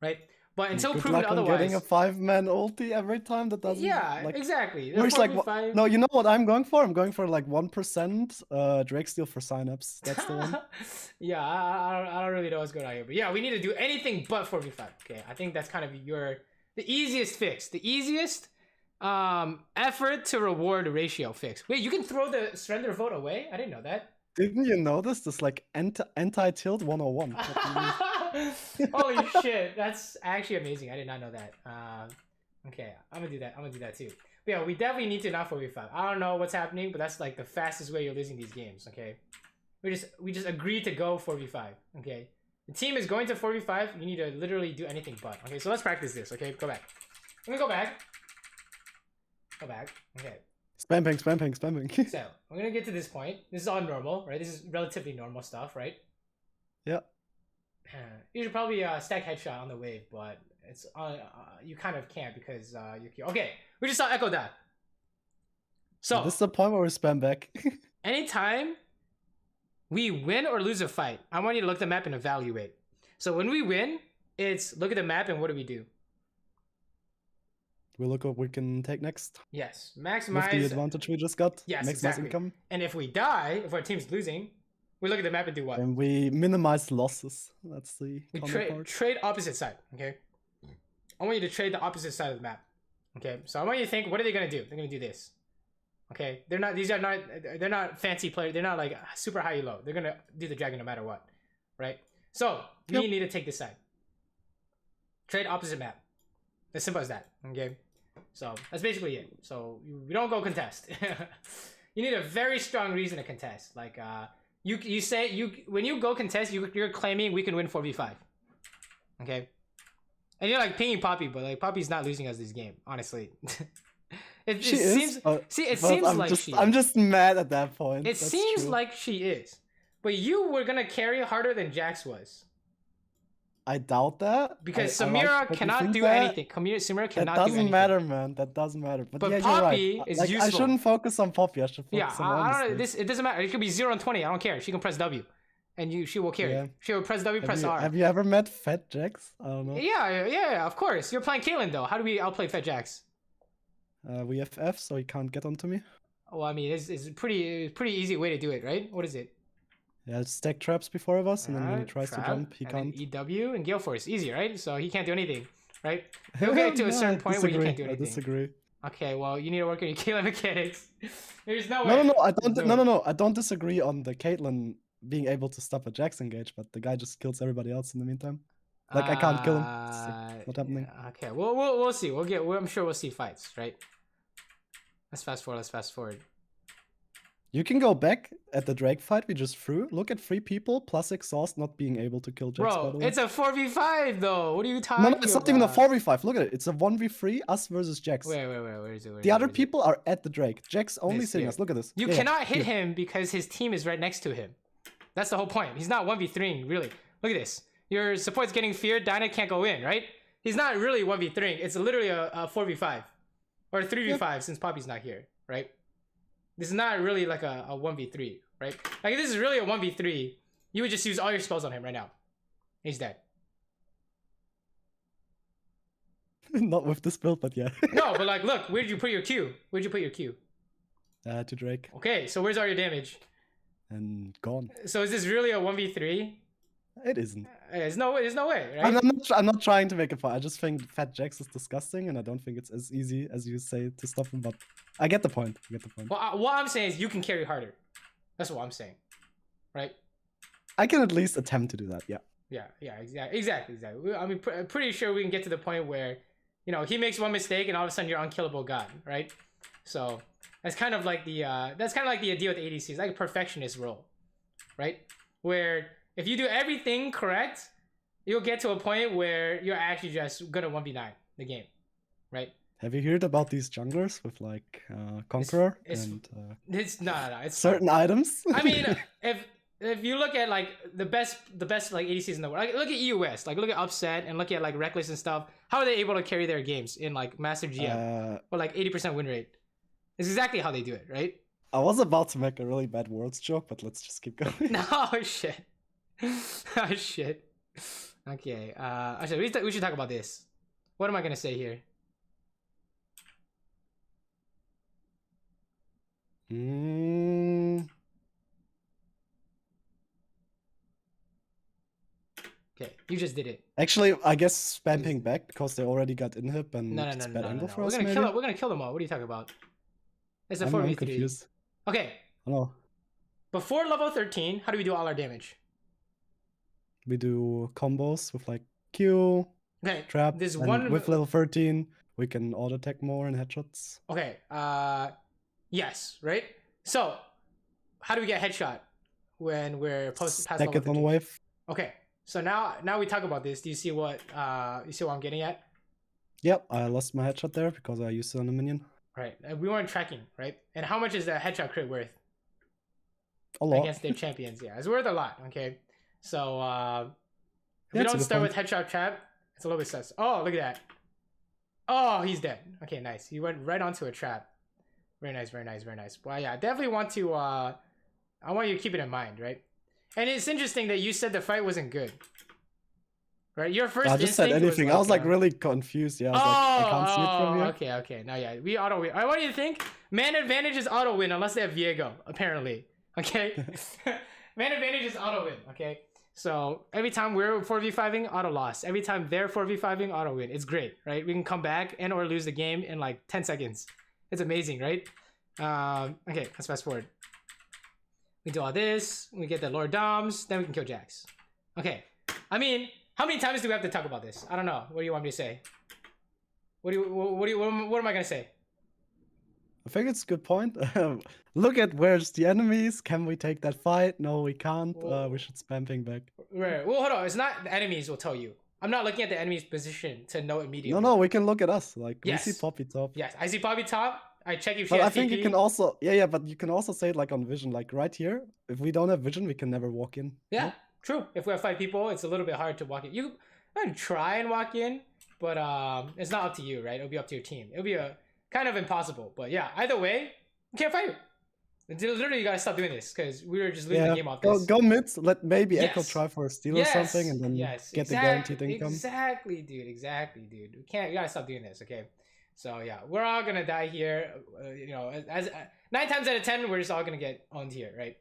Right? But until proven otherwise, getting a 5-man ulti every time, that doesn't. Yeah, like, exactly. Like, no, you know what I'm going for? I'm going for like 1% Drake Steel for Synapse. That's the one. Yeah, I don't really know what's going on here, but yeah, we need to do anything but 4v5. Okay, I think that's kind of the easiest fix, the easiest effort to reward ratio fix. Wait, you can throw the surrender vote away? I didn't know that. Didn't you notice this like anti-tilt 101? Holy shit, that's actually amazing. I did not know that. Okay, I'm gonna do that too. But yeah, we definitely need to not 4v5. I don't know what's happening, but that's like the fastest way you're losing these games. Okay, we just agreed to go 4v5. Okay, the team is going to 4v5. You need to literally do anything but. Okay, so let's practice this. Okay, go back. I'm gonna go back. Go back. Okay. Spam ping. So we're gonna get to this point. This is all normal, right? This is relatively normal stuff, right? Yeah. You should probably stack headshot on the wave, but it's you kind of can't because you're okay. We just saw Echo die. So this is the point where we spam back. Anytime we win or lose a fight, I want you to look at the map and evaluate. So when we win, it's look at the map and what do we do? We look what we can take next. Yes, maximize with the advantage we just got. Yes, maximize exactly. Income. And if we die, if our team's losing, we look at the map and do what? And we minimize losses. That's the trade opposite side. Okay, I want you to trade the opposite side of the map. Okay, so I want you to think, what are they gonna do? They're gonna do this. Okay, they're not fancy players. They're not like super high low. They're gonna do the dragon no matter what, right? So we need to take this side. Trade opposite map. As simple as that. Okay, so that's basically it. So we don't go contest. You need a very strong reason to contest. Like you say when you go contest, you're claiming we can win 4v5. Okay, and you're like pinging Poppy, but like Poppy's not losing us this game, honestly. It seems like I'm just mad at that point. It seems like she is, but you were gonna carry harder than Jax was. I doubt that. Because Samira cannot do anything. Samira cannot do anything. That doesn't matter, man. That doesn't matter. But yeah, Poppy you're right. is like, useful. I shouldn't focus on Poppy. I should focus on I don't know. It doesn't matter. It could be 0 and 20. I don't care. She can press W. And she will carry. Yeah. She will press W, press R. Have you ever met Fat Jax? I don't know. Yeah, of course. You're playing Caitlyn, though. How do we outplay Fat Jax? We have F, so he can't get onto me. Well, I mean, it's a pretty easy way to do it, right? What is it? Yeah, stack traps before of us, and then when he tries to jump, he can't. EW and Gale Force, easy, right? So he can't do anything, right? He'll get to a certain point where he can't do anything. I disagree. Okay, well, you need to work on your Caitlyn mechanics. There's no way. No, I don't. No, I don't disagree on the Caitlyn being able to stop a Jax engage, but the guy just kills everybody else in the meantime. Like I can't kill him. It's like, not happening. Yeah, okay, we'll see. I'm sure we'll see fights, right? Let's fast forward. You can go back at the Drake fight we just threw. Look at 3 people plus exhaust not being able to kill Jax. Bro, it's a 4v5 though. What are you talking No, about? it's not even a 4v5. Look at it. It's a 1v3, us versus Jax. Wait, where is it? The other people are at the Drake. Jax only This seeing here. us. Look at this. You cannot hit him because his team is right next to him. That's the whole point. He's not 1v3ing, really. Look at this. Your support's getting feared. Dyna can't go in, right? He's not really 1v3ing. It's literally a 4v5. Or a 3v5 since Poppy's not here, right? This is not really like a 1v3, right? Like if this is really a 1v3, you would just use all your spells on him right now. He's dead. Not with this build, but yeah. No, but like, look, where'd you put your Q? Where'd you put your Q? To Drake. Okay, so where's all your damage? And gone. So is this really a 1v3? It isn't. There's no way, right? I'm not trying to make a fight. I just think Fat Jax is disgusting, and I don't think it's as easy as you say to stop him. But I get the point. Well, what I'm saying is you can carry harder. That's what I'm saying, right? I can at least attempt to do that. Yeah. Yeah, exactly. I mean, pretty sure we can get to the point where, you know, he makes one mistake and all of a sudden you're unkillable god, right? So that's kind of like the idea with ADC. It's like a perfectionist role, right? Where if you do everything correct, you'll get to a point where you're actually just gonna 1v9 the game, right? Have you heard about these junglers with like Conqueror it's and it's certain items? I mean, if you look at like the best like ADCs in the world, like look at EUS, like look at Upset and look at like Reckless and stuff. How are they able to carry their games in like massive GM or like 80% win rate? It's exactly how they do it, right? I was about to make a really bad words joke, but let's just keep going. No shit. Oh shit. Okay. Actually, we should talk about this. What am I gonna say here? Okay, you just did it. Actually, I guess spamming back because they already got inhib and it's bad angle for us. We're gonna kill them all. What are you talking about? It's a 4v3. Confused. Okay. Hello. Before level 13, how do we do all our damage? We do combos with like Q, trap. There's and one with level 13. We can auto attack more and headshots. Okay. Yes. Right. So, how do we get headshot when we're past level 13? On wave. Okay. So now we talk about this. Do you see what I'm getting at? Yep, I lost my headshot there because I used it on a minion. Right. We weren't tracking, right? And how much is that headshot crit worth? A lot. Against their champions, yeah. It's worth a lot, okay? So if we don't start with headshot trap, it's a little bit sus. Oh, look at that. Oh, he's dead. Okay, nice. He went right onto a trap. Very nice. Well, yeah, I definitely want to I want you to keep it in mind, right? And it's interesting that you said the fight wasn't good. Right? Your first I just said anything. I was like really confused. Yeah, I was like, I can't see it from here. Okay. Now, yeah, we auto win. I want you to think man advantage is auto win unless they have Viego, apparently. Okay? Man advantage is auto win, okay? So every time we're 4v5ing, auto loss. Every time they're 4v5ing, auto win. It's great, right? We can come back and or lose the game in like 10 seconds. It's amazing, right? Okay, let's fast forward. We do all this, we get the Lord Doms, then we can kill Jax. Okay, I mean, how many times do we have to talk about this? I don't know. What do you want me to say? What am I gonna say? I think it's a good point. Look at where's the enemies. Can we take that fight? No, we can't. We should spam ping back. Right. Well, hold on. It's not the enemies will tell you. I'm not looking at the enemy's position to know immediately. No, we can look at us. Like, yes. We see Poppy top. Yes, I see Poppy top. I check if she but has I think TP. you can also, yeah, but you can also say it like on vision. Like right here, if we don't have vision, we can never walk in. Yeah, true. If we have 5 people, it's a little bit hard to walk in. You can try and walk in, but it's not up to you, right? It'll be up to your team. It'll be a kind of impossible. But yeah, either way, you can't fight you. Literally, you gotta stop doing this because we were just losing the game off this. Go mid. Let maybe Echo try for a steal or something, and then get the guaranteed income. Exactly, dude. We can't. You gotta stop doing this, okay? So yeah, we're all gonna die here. You know, as 9 times out of 10, we're just all gonna get owned here, right?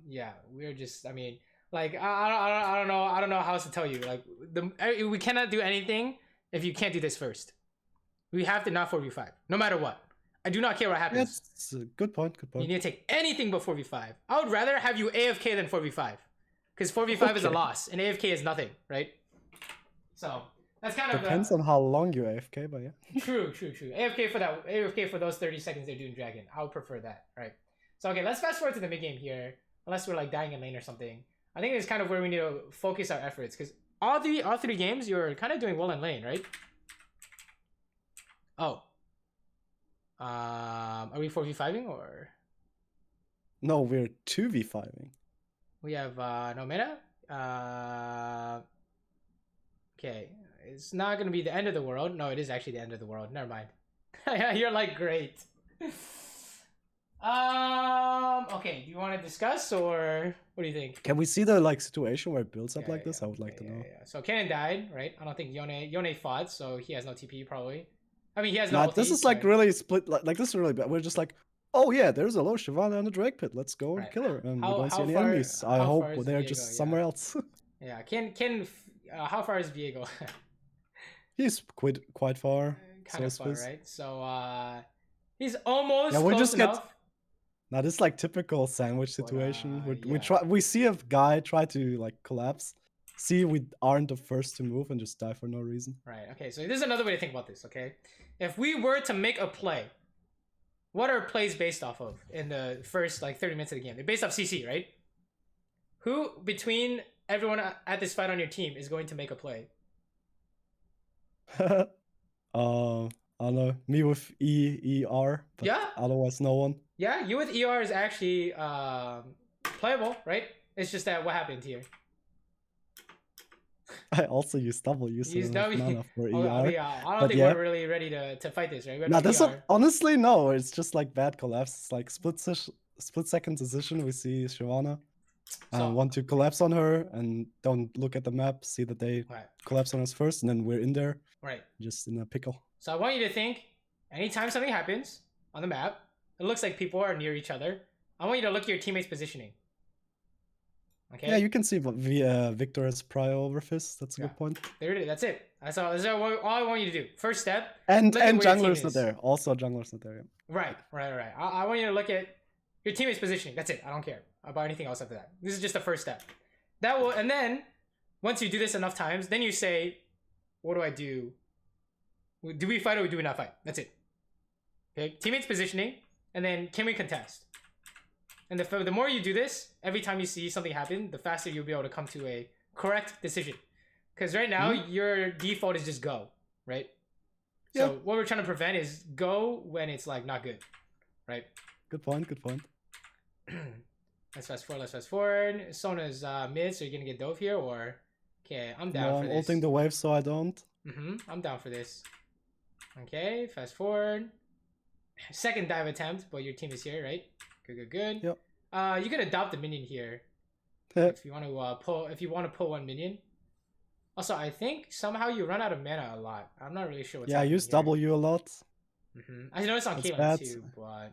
Yeah, we're just. I mean, like I don't know how else to tell you. Like we cannot do anything if you can't do this first. We have to not 4v5, no matter what. I do not care what happens. That's a good point. Good point. You need to take anything but 4v5. I would rather have you AFK than 4v5. Because 4v5 is a loss, and AFK is nothing, right? So, that's kind of... Depends on how long you AFK, but yeah. True. AFK for those 30 seconds they're doing Dragon. I would prefer that, right? So, okay, let's fast forward to the mid-game here. Unless we're, like, dying in lane or something. I think it's kind of where we need to focus our efforts. Because all three games, you're kind of doing well in lane, right? Oh. Are we 4v5ing or? No, we're 2v5ing. We have no mana. Okay, it's not gonna be the end of the world. No, it is actually the end of the world. Never mind. You're like great. Okay, do you want to discuss or what do you think? Can we see the like situation where it builds up like this? I would like to know. Yeah. So Kennen died, right? I don't think Yone fought, so he has no TP probably. I mean, he has no. Nah, this is like really split. Like this is really bad. We're just like, oh yeah, there's a low Shyvana in the Drake pit. Let's go and kill her. And we don't see any enemies. I hope they're just somewhere else. Yeah, how far is Viego? He's quite far. Kind of far, right? So he's almost we close just enough. Now this is like typical sandwich situation. We see a guy try to like collapse. See, we aren't the first to move and just die for no reason. Right, okay, so this is another way to think about this, okay? If we were to make a play, what are plays based off of in the first, like, 30 minutes of the game? They're based off CC, right? Who, between everyone at this fight on your team, is going to make a play? I don't know. Me with ER, but yeah. Otherwise, no one. Yeah, you with ER is actually playable, right? It's just that what happened here. I also use W, so use W mana for ER. Yeah, I don't think we're really ready to fight this, right? No, this one, honestly, no. It's just like bad collapse. It's like split second decision. We see Shyvana. Want to collapse on her and don't look at the map. See that they collapse on us first, and then we're in there. Right. Just in a pickle. So I want you to think, anytime something happens on the map, it looks like people are near each other. I want you to look at your teammates' positioning. Okay. Yeah, you can see Victor has prio over Fizz. That's a good point. There it is. That's it. That's all I want you to do. First step. And jungler's not there. Also, jungler's not there. Yeah. Right. I want you to look at your teammates' positioning. That's it. I don't care about anything else after that. This is just the first step. And then once you do this enough times, then you say, what do I do? Do we fight or do we not fight? That's it. Okay. Teammates' positioning, and then can we contest? And the more you do this, every time you see something happen, the faster you'll be able to come to a correct decision. Because right now, your default is just go, right? Yeah. So what we're trying to prevent is go when it's like not good, right? Good point. Let's fast forward. Sona's mid, so you're gonna get dove here, or okay, I'm down for this. I'm ulting the wave so I don't. I'm down for this. Okay, fast forward. Second dive attempt, but your team is here, right? Good. Yep. You can adopt the minion here if you want to pull. If you want to pull one minion. Also, I think somehow you run out of mana a lot. I'm not really sure what's happening. I use W a lot. I noticed on Caitlyn too, but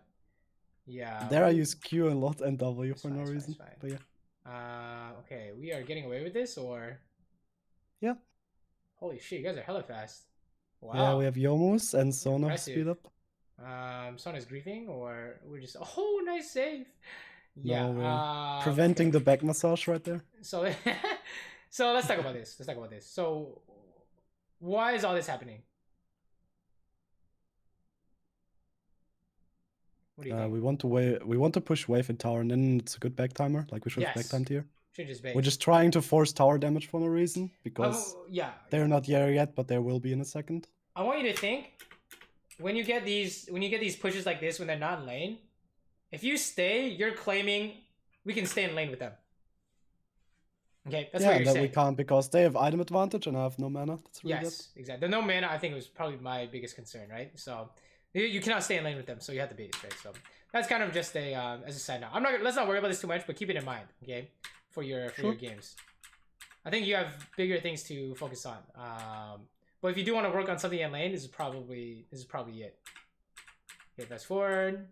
yeah. There I use Q a lot and W for no reason. But yeah. Okay, we are getting away with this, or? Yeah. Holy shit, you guys are hella fast. Wow. Yeah, we have Yomus and Sona speed up. Sona's griefing, or we're just nice save. Yeah, no, preventing the back massage right there. So, so let's talk about this. So, why is all this happening? What do you think? We want to push wave and tower, and then it's a good back timer. Like we should have back timed here. Should just bait. We're just trying to force tower damage for no reason because they're not there yet, but there will be in a second. I want you to think. When you get these pushes like this when they're not in lane, if you stay, you're claiming we can stay in lane with them. Okay, that's what you're saying. We can't because they have item advantage and I have no mana. That's really good. Exactly. The no mana I think was probably my biggest concern, right? So you cannot stay in lane with them, so you have to base, right? So that's kind of just a as a side note. Let's not worry about this too much, but keep it in mind, okay, for your games. I think you have bigger things to focus on. But if you do want to work on something in lane, this is probably it. Okay, fast forward.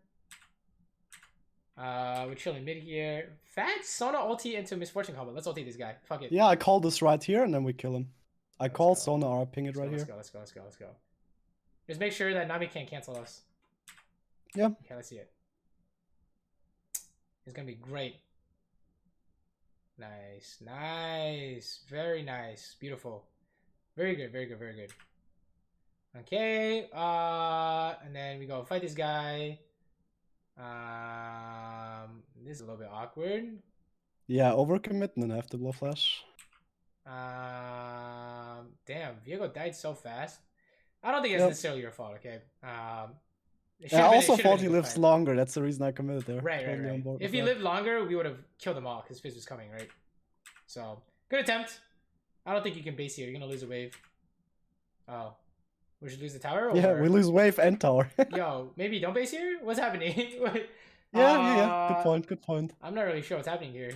We're chilling mid here. Fat Sona ulti into Misfortune combo. Let's ulti this guy. Fuck it. Yeah, I call this right here and then we kill him. I call Sona or ping it right here. Let's go. Just make sure that Nami can't cancel us. Yeah. Okay, let's see it. It's gonna be great. Nice, nice, very nice, beautiful, very good, very good, very good. Okay, and then we go fight this guy. This is a little bit awkward. Yeah, overcommit and then I have to blow flash. Damn, Viego died so fast. I don't think it's necessarily your fault. Okay. I also thought he lives fight. longer. That's the reason I committed there. Right, totally right, right. If he lived longer, we would have killed him all because Fizz was coming, right? So good attempt. I don't think you can base here. You're gonna lose a wave. Oh, we should lose the tower. Or... Yeah, we lose wave and tower. Yo, maybe don't base here. What's happening? Yeah. Good point. Good point. I'm not really sure what's happening here.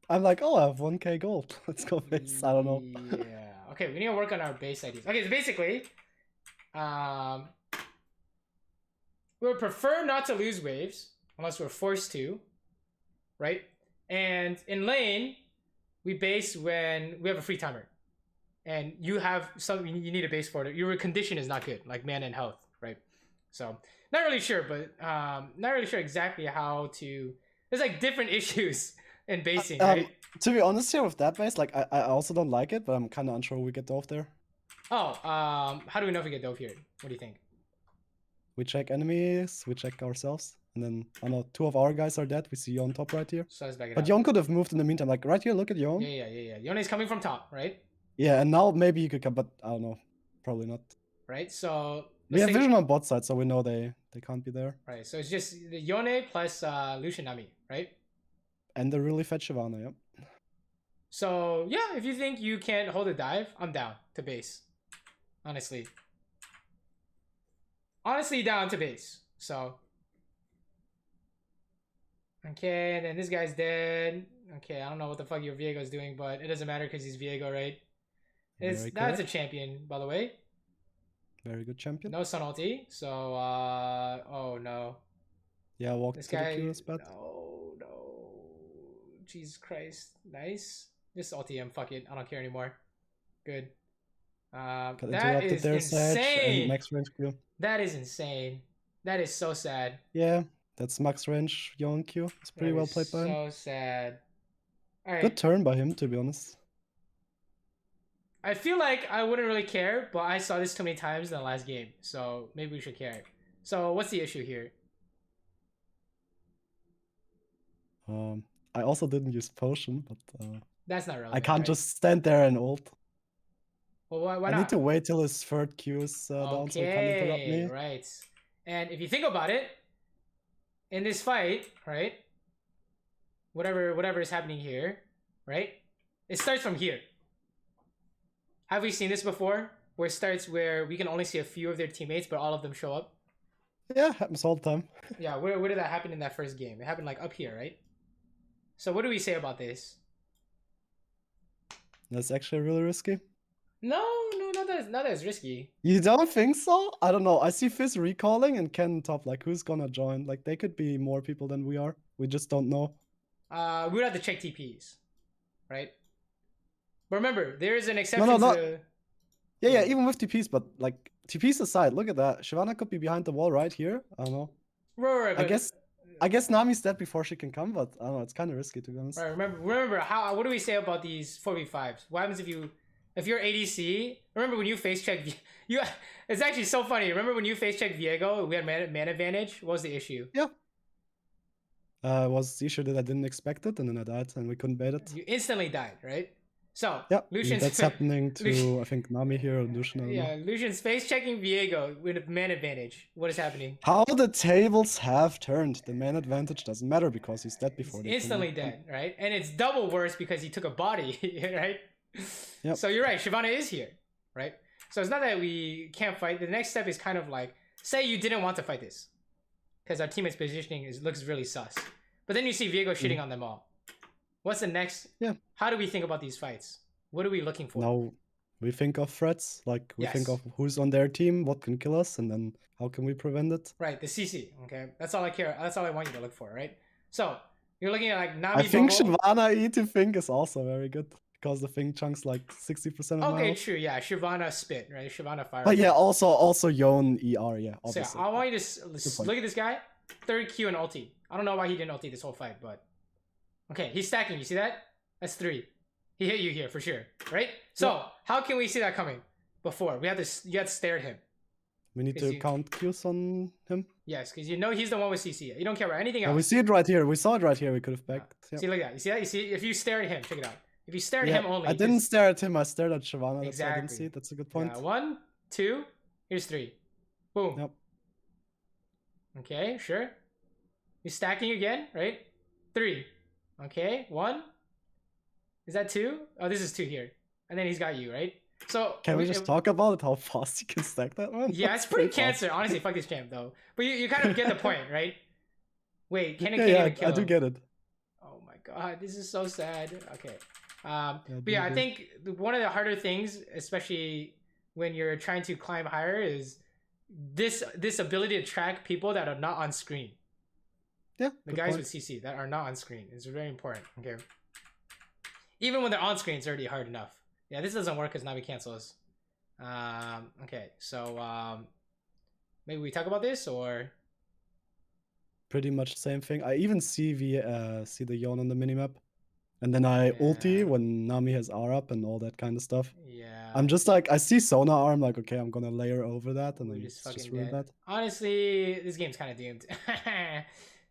I'm like, oh, I have 1k gold. Let's go base. I don't know. Yeah. Okay, we need to work on our base ideas. Okay, so basically, we would prefer not to lose waves unless we're forced to, right? And in lane, we base when we have a free timer, and you have something you need a base for it. Your condition is not good, like mana and health, right? So not really sure, but not really sure exactly how to. There's like different issues in basing, right? To be honest here with that base, like I also don't like it, but I'm kind of unsure we get dove there. Oh, how do we know if we get dove here? What do you think? We check enemies, we check ourselves, and then I know 2 of our guys are dead. We see Yon top right here. So let's back it but up. Yon could have moved in the meantime. Like right here, look at Yon. Yeah. Yon is coming from top, right? Yeah, and now maybe he could come, but I don't know. Probably not. Right, so we have vision on bot side, so we know they can't be there. Right, so it's just the Yone plus Lucian Nami, right? And the really fat Shyvana, yeah. So yeah, if you think you can't hold a dive, I'm down to base. Honestly. Honestly down to base. So okay, and then this guy's dead. Okay, I don't know what the fuck your Viego's doing, but it doesn't matter because he's Viego, right? That's a champion, by the way. Very good champion. No Sun ulti, so oh no. Yeah, walk this to guy, the Q spot. No. Jesus Christ. Nice. Just ulti him, fuck it. I don't care anymore. Good. That is insane. Max range Q. That is insane. That is so sad. Yeah, that's max range Yon Q. It's pretty well played by him. So sad. All right. Good turn by him, to be honest. I feel like I wouldn't really care, but I saw this too many times in the last game, so maybe we should care. So what's the issue here? I also didn't use potion, but that's not relevant. I can't just stand there and ult. Well, why I not? need to wait till his third Q is down so he can't interrupt me. Right. And if you think about it, in this fight, right? Whatever is happening here, right? It starts from here. Have we seen this before? Where it starts where we can only see a few of their teammates, but all of them show up? Yeah, happens all the time. Yeah, where did that happen in that first game? It happened like up here, right? So what do we say about this? That's actually really risky. No, not that it's risky. You don't think so? I don't know. I see Fizz recalling and Ken top. Like, who's gonna join? Like, they could be more people than we are. We just don't know. We would have to check TPs, right? But remember, there is an exception to... Yeah, even with TPs, but like, TPs aside, look at that. Shyvana could be behind the wall right here. I don't know. Right, I guess Nami's dead before she can come, but I don't know, it's kind of risky to be honest. Right, remember what do we say about these 4v5s? What happens if you're ADC? Remember when you face check it's actually so funny. Remember when you face check Viego, we had mana advantage? What was the issue? Yeah. Was the issue that I didn't expect it and then I died and we couldn't bait it. You instantly died, right? So yeah, Lucian's that's happening to I think Nami here or Lucian. Yeah, Lucian's face checking Viego with a man advantage. What is happening? How the tables have turned. The man advantage doesn't matter because he's dead before. He's instantly dead, right? And it's double worse because he took a body, right? Yep. So you're right. Shyvana is here, right? So it's not that we can't fight. The next step is kind of like, say you didn't want to fight this, because our teammate's positioning looks really sus. But then you see Viego shitting on them all. What's the next? Yeah. How do we think about these fights? What are we looking for? Now we think of threats, like we think of who's on their team, what can kill us, and then how can we prevent it? Right, the CC. Okay, that's all I care. That's all I want you to look for, right? So you're looking at like Nami. I think Shyvana E to think is also very good because the thing chunks like 60% of my Okay, health. true. Yeah, Shyvana spit, right? Shyvana fire. But yeah, also Yon ER, yeah, So obviously. I want you to look at this guy. 3rd Q and ulti. I don't know why he didn't ulti this whole fight, but okay, he's stacking. You see that? That's 3. He hit you here for sure, right? So how can we see that coming? Before you have to stare at him. We need to count Qs on him. Yes, because you know he's the one with CC. You don't care about anything else. Oh, we see it right here. We saw it right here. We could have backed. See, look at that. You see that? You see, if you stare at him, check it out. If you stare at him only. I didn't stare at him. I stared at Shyvana. Exactly. That's why I didn't see it. That's a good point. 1, 2. Here's 3. Boom. Yep. Okay, sure. He's stacking again, right? 3. Okay, 1. Is that 2? Oh, this is 2 here. And then he's got you, right? So can we just talk about it? How fast you can stack that one? Yeah, it's pretty cancer. Honestly, fuck this champ though. But you kind of get the point, right? Wait, can it even kill I do him? get it. Oh my god, this is so sad. Okay. But yeah, I think one of the harder things, especially when you're trying to climb higher, is this ability to track people that are not on screen. Yeah. The guys with CC that are not on screen is very important. Okay. Even when they're on screen, it's already hard enough. Yeah, this doesn't work because Navi cancels. Okay, so maybe we talk about this or pretty much the same thing. I even see the Yon on the minimap. And then I ulti when Nami has R up and all that kind of stuff. Yeah. I'm just like, I see Sona R, I'm like, okay, I'm gonna layer over that and then just ruin that. Honestly, this game's kind of doomed.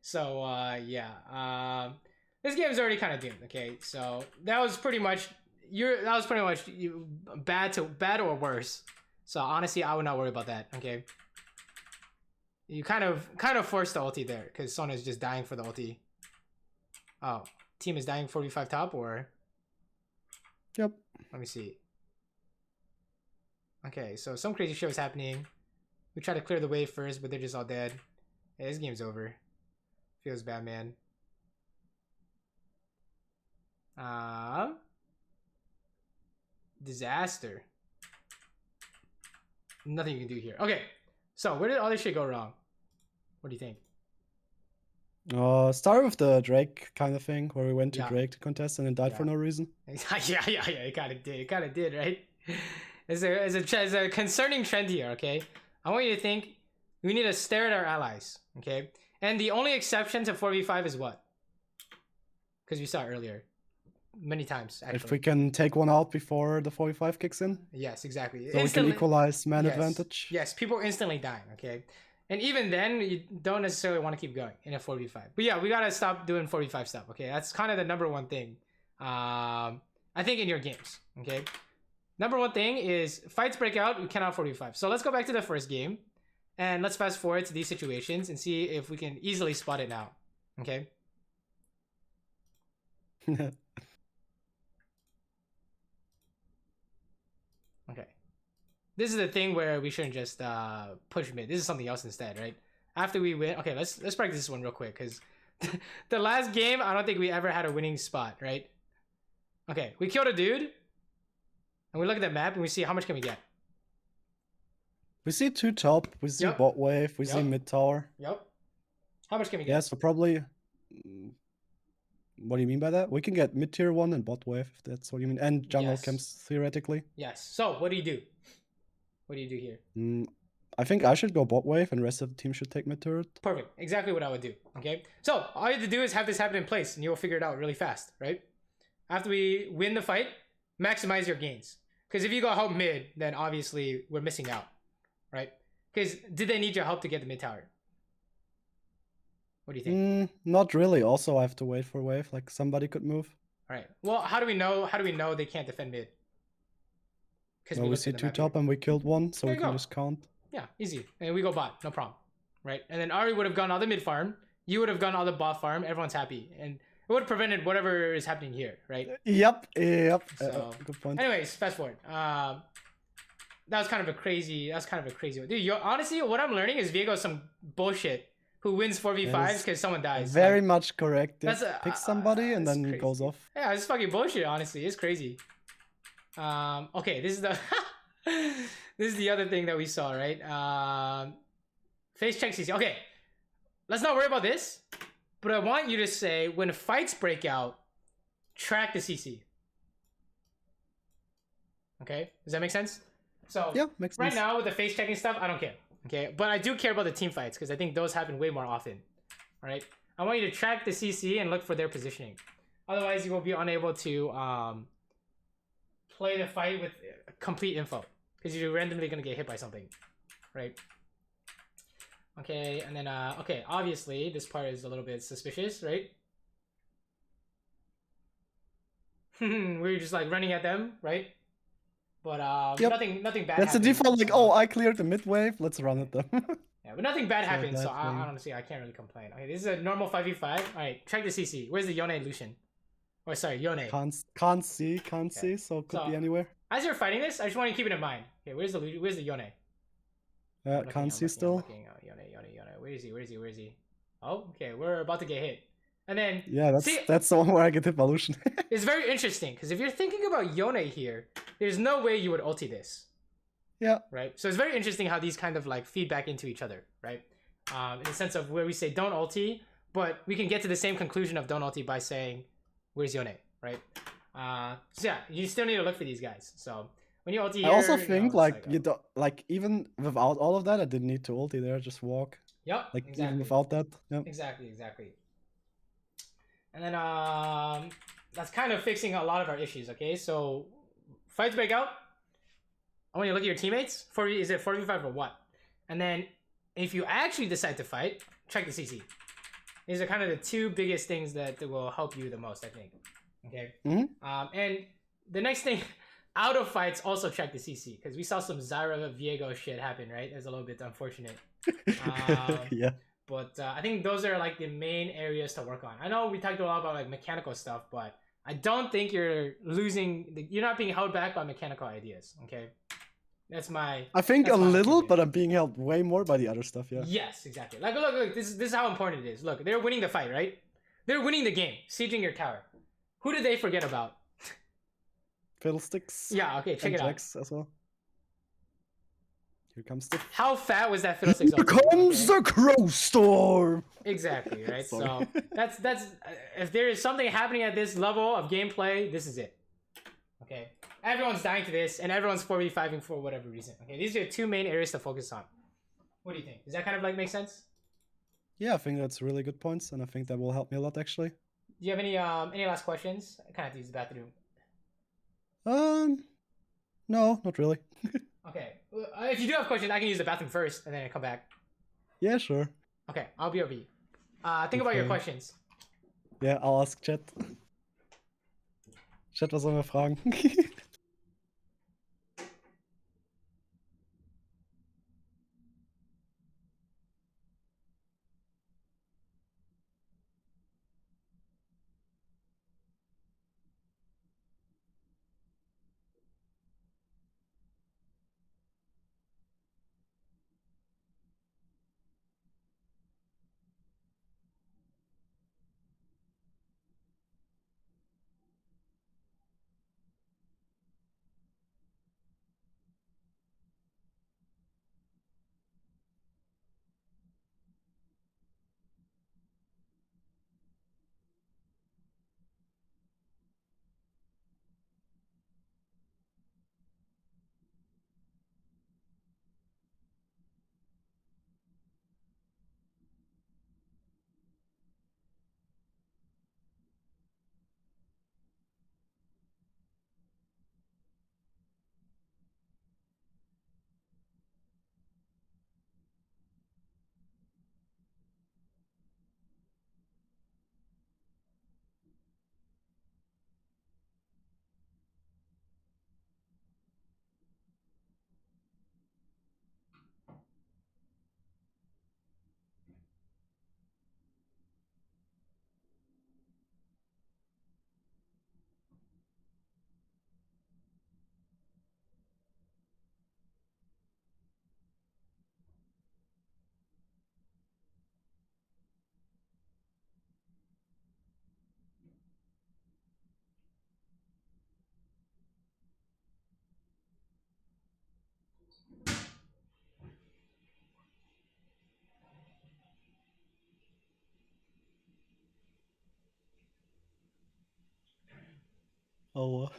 So, yeah. This game's already kind of doomed, okay? So, that was pretty much bad or worse. So, honestly, I would not worry about that, okay? You kind of forced the ulti there because Sona is just dying for the ulti. Oh. Team is dying 45 top or? Yep. Let me see. Okay, so some crazy shit was happening. We tried to clear the wave first, but they're just all dead. Yeah, this game's over. Feels bad, man. Disaster. Nothing you can do here. Okay, so where did all this shit go wrong? What do you think? Start with the Drake kind of thing, where we went to Drake to contest and then died for no reason. yeah, it kind of did, right? There's a concerning trend here, okay? I want you to think we need to stare at our allies, okay? And the only exception to 4v5 is what? Because we saw it earlier. Many times, actually. If we can take one out before the 45 kicks in. Yes, exactly. So we can equalize man advantage. Yes, people are instantly dying, okay? And even then, you don't necessarily want to keep going in a 4v5. But yeah, we got to stop doing 4v5 stuff, okay? That's kind of the number one thing, I think, in your games, okay? Number one thing is fights break out, we cannot 4v5. So let's go back to the first game, and let's fast forward to these situations and see if we can easily spot it now, okay? Okay. This is the thing where we shouldn't just push mid. This is something else instead, right? After we win, okay, let's practice this one real quick because the last game I don't think we ever had a winning spot, right? Okay, we killed a dude, and we look at the map and we see how much can we get. We see 2 top, we see bot wave, we see mid tower. Yep. How much can we get? Yeah, so probably. What do you mean by that? We can get mid tier 1 and bot wave, if that's what you mean, and jungle camps theoretically. Yes. So what do you do? What do you do here? I think I should go bot wave and the rest of the team should take mid turret. Perfect. Exactly what I would do. Okay. So all you have to do is have this happen in place and you'll figure it out really fast, right? After we win the fight, maximize your gains. Because if you go help mid, then obviously we're missing out, right? Because did they need your help to get the mid tower? What do you think? Not really. Also, I have to wait for wave. Like somebody could move. All right. Well, how do we know? How do we know they can't defend mid? Because we see 2 top and we killed 1, so we can just count. Yeah, easy. And we go bot, no problem, right? And then Ari would have gone all the mid farm. You would have gone all the bot farm. Everyone's happy, and it would have prevented whatever is happening here, right? Yep. So, good point. Anyways, fast forward. That was kind of a crazy. That's kind of a crazy one, dude. Honestly, what I'm learning is Viego's some bullshit. Who wins 4v5s because someone dies. Very much correct. Pick somebody and then crazy. Goes off. Yeah, it's fucking bullshit, honestly. It's crazy. Okay, this is the this is the other thing that we saw, right? Face check CC. Okay, let's not worry about this. But I want you to say when fights break out, track the CC. Okay, does that make sense? So Yeah, makes right sense. now with the face checking stuff, I don't care. Okay, but I do care about the team fights because I think those happen way more often. All right, I want you to track the CC and look for their positioning. Otherwise, you will be unable to play the fight with complete info because you're randomly gonna get hit by something, right? Okay, and then okay, obviously this part is a little bit suspicious, right? We're just like running at them, right? But Yep. nothing bad That's the happened. default. Like, So, oh, I cleared the mid wave. Let's run at them. yeah, but nothing bad So happened. So that thing. honestly, I can't really complain. Okay, this is a normal 5v5. All right, check the CC. Where's the Yone and Lucian? Or sorry, Yone. Can't see. So could be anywhere. As you're fighting this, I just want you to keep it in mind. Okay, where's the Yone? Can't see still. Yone. Where is he? Oh, okay, we're about to get hit. And then Yeah, see, that's the one where I get hit by Lucian. it's very interesting because if you're thinking about Yone here, there's no way you would ulti this. Yeah. Right. So it's very interesting how these kind of like feed back into each other, right? In the sense of where we say don't ulti, but we can get to the same conclusion of don't ulti by saying, "Where's Yone?" Right? So yeah, you still need to look for these guys. So when you ulti, I also here, think you like you don't like even without all of that, I didn't need to ulti there. Just walk. Yep. Like exactly. even without that. Yep. Exactly. And then that's kind of fixing a lot of our issues. Okay, so fights break out. I want you to look at your teammates. Is it 4v5 or what? And then if you actually decide to fight, check the CC. These are kind of the two biggest things that will help you the most, I think. Okay. And the next thing, out of fights, also check the CC because we saw some Zyra Viego shit happen, right? That's a little bit unfortunate. Yeah. But I think those are like the main areas to work on. I know we talked a lot about like mechanical stuff, but I don't think you're not being held back by mechanical ideas. Okay. That's my. I think that's a my little, opinion. but I'm being held way more by the other stuff. Yeah. Yes, exactly. Like, look. This is how important it is. Look, they're winning the fight, right? They're winning the game, sieging your tower. Who did they forget about? Fiddlesticks. Yeah. Okay. Check it out. Jax as well. Here comes the. How fat was that Fiddlesticks? Here comes the Crow Storm. Exactly. Right. So that's if there is something happening at this level of gameplay, this is it. Okay. Everyone's dying to this, and everyone's 4v5ing for whatever reason. Okay. These are two main areas to focus on. What do you think? Does that kind of like make sense? Yeah, I think that's really good points, and I think that will help me a lot actually. Do you have any last questions? I kind of have to use the bathroom. No, not really. Okay. If you do have questions, I can use the bathroom first, and then I come back. Yeah, sure. Okay, I'll be over. Think about your questions. Yeah, I'll ask Chat. Chat, was sollen wir fragen? Oh.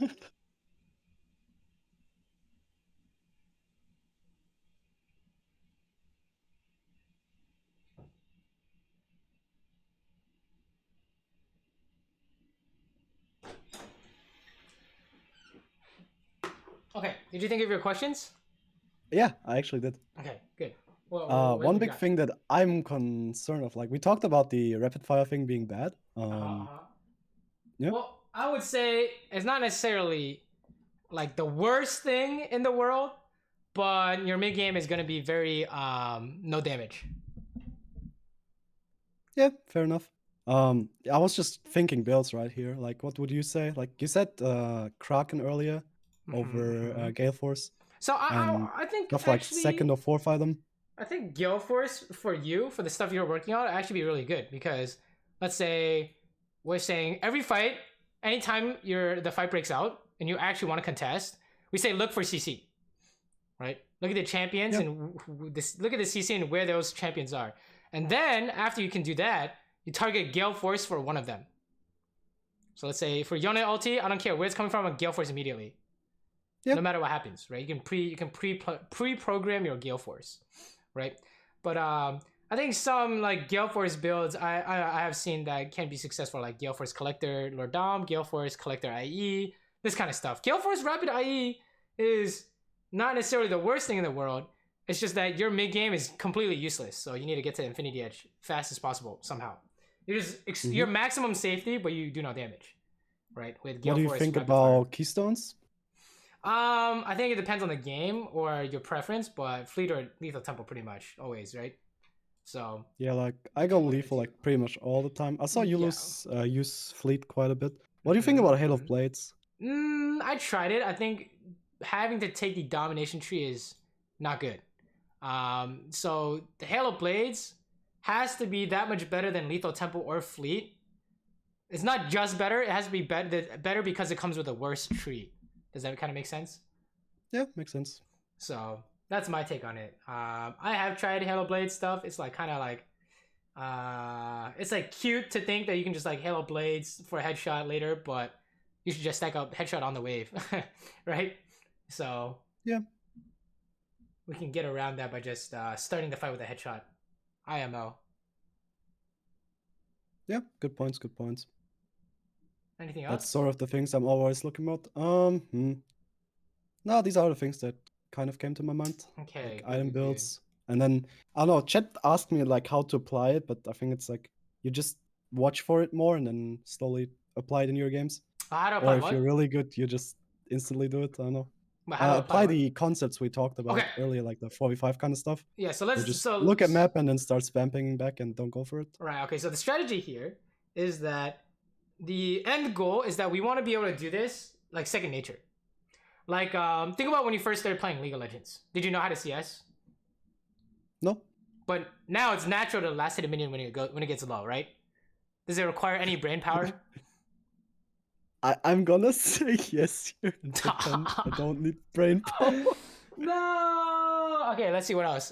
Did you think of your questions? Yeah, I actually did. Okay, good. Well, One big thing that I'm concerned of, like we talked about the rapid fire thing being bad. Yeah. Well, I would say it's not necessarily like the worst thing in the world, but your mid game is going to be very no damage. Yeah, fair enough. I was just thinking builds right here. Like, what would you say? Like you said, Kraken earlier over Gale Force. So and I think stuff actually, like second or fourth item. I think Gale Force for you, for the stuff you're working on, actually be really good because let's say we're saying every fight, anytime the fight breaks out and you actually want to contest, we say look for CC, right? Look at the champions and look at the CC and where those champions are. And then after you can do that, you target Gale Force for one of them. So let's say for Yone ulti, I don't care where it's coming from, a Gale Force immediately. Yep. No matter what happens, right? You can pre-program your Gale Force, right? But I think some like Gale Force builds I have seen that can be successful, like Gale Force Collector Lord Dom, Gale Force Collector IE, this kind of stuff. Gale Force Rapid IE is not necessarily the worst thing in the world. It's just that your mid game is completely useless, so you need to get to Infinity Edge fast as possible somehow. You're maximum safety, but you do no damage, right? With Gale What do you Force think Rapid about Fire. Keystones? I think it depends on the game or your preference, but Fleet or Lethal Temple pretty much always, right? So yeah, like I go Lethal like pretty much all the time. I saw you use Fleet quite a bit. What do you think about Hail of Blades? I tried it. I think having to take the domination tree is not good. So the Hail of Blades has to be that much better than Lethal Temple or Fleet. It's not just better; it has to be better because it comes with a worse tree. Does that kind of make sense? Yeah, makes sense. So that's my take on it. I have tried Halo Blade stuff. It's like kind of like, it's like cute to think that you can just like Halo Blades for a headshot later, but you should just stack up headshot on the wave, right? So yeah, we can get around that by just starting the fight with a headshot. IMO. Yeah, good points. Good points. Anything else? That's sort of the things I'm always looking at. No, these are the things that kind of came to my mind. Okay. Like item builds. And then, I don't know, chat asked me like how to apply it, but I think it's like you just watch for it more and then slowly apply it in your games. How to apply or if you're really good, you just instantly do it. I don't know. Apply the concepts we talked about earlier, like the 4v5 kind of stuff. Yeah, so let's just look at map and then start spamming back and don't go for it. Right, okay, so the strategy here is that the end goal is that we want to be able to do this like second nature. Like, think about when you first started playing League of Legends. Did you know how to CS? No. But now it's natural to last hit a minion when it gets low, right? Does it require any brain power? I'm gonna say yes here. I don't need brain power. No. Okay, let's see what else.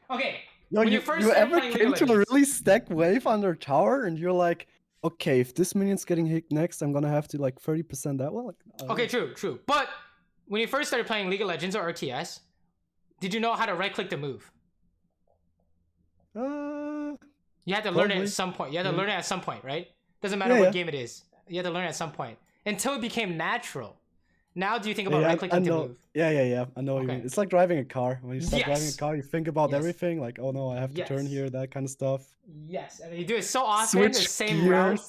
Okay. No, you ever came to a really stacked wave under tower and you're like, okay, if this minion's getting hit next, I'm gonna have to like 30% that one. Like, okay, true. But when you first started playing League of Legends or RTS, did you know how to right-click the move? You had to learn it at some point. You had to learn it at some point, right? Doesn't matter what game it is. You had to learn it at some point until it became natural. Now, do you think about right-clicking to move? Yeah. I know what you mean. It's like driving a car. When you start driving a car, you think about everything. Like, oh no, I have to turn here, that kind of stuff. Yes, and you do it so often, the same route.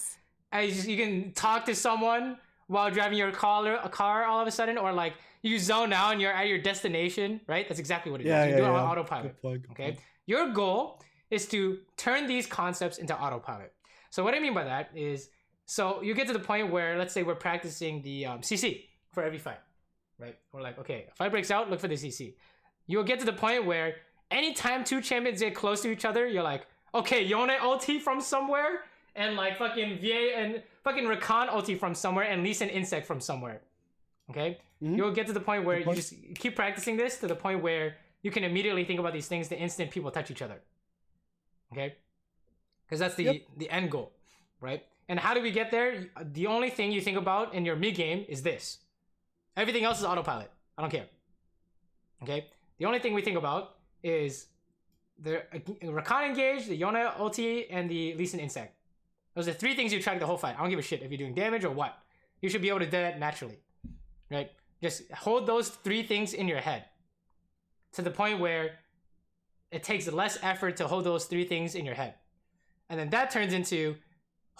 You can talk to someone while driving your car all of a sudden, or like you zone out and you're at your destination, right? That's exactly what it is. You do it on autopilot. Good point. Your goal is to turn these concepts into autopilot. So what I mean by that is, so you get to the point where, let's say we're practicing the CC for every fight, right? We're like, okay, if fight breaks out, look for the CC. You'll get to the point where anytime two champions get close to each other, you're like, okay, Yone ulti from somewhere, and like fucking VA and fucking Rakan ulti from somewhere, and Lee Sin insect from somewhere. Okay? You'll get to the point where you just keep practicing this to the point where you can immediately think about these things the instant people touch each other. Okay? Because that's the end goal, right? And how do we get there? The only thing you think about in your mid game is this. Everything else is autopilot. I don't care. Okay? The only thing we think about is the Rakan engage, the Yone ulti, and the Lee Sin insect. Those are three things you track the whole fight. I don't give a shit if you're doing damage or what. You should be able to do that naturally. Right? Just hold those 3 things in your head to the point where it takes less effort to hold those 3 things in your head. And then that turns into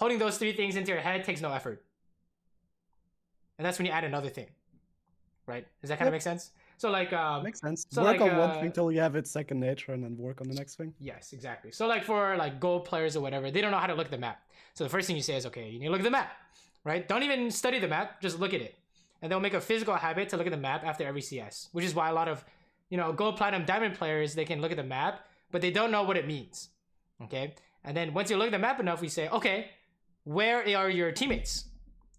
holding those 3 things into your head takes no effort. And that's when you add another thing. Right? Does that kind of make sense? So like makes sense. So work like, on one thing till you have it second nature, and then work on the next thing. Yes, exactly. So like for like gold players or whatever, they don't know how to look at the map. So the first thing you say is, okay, you need to look at the map, right? Don't even study the map, just look at it. And they'll make a physical habit to look at the map after every CS, which is why a lot of, gold, platinum, diamond players, they can look at the map, but they don't know what it means. Okay? And then once you look at the map enough, we say, okay, where are your teammates?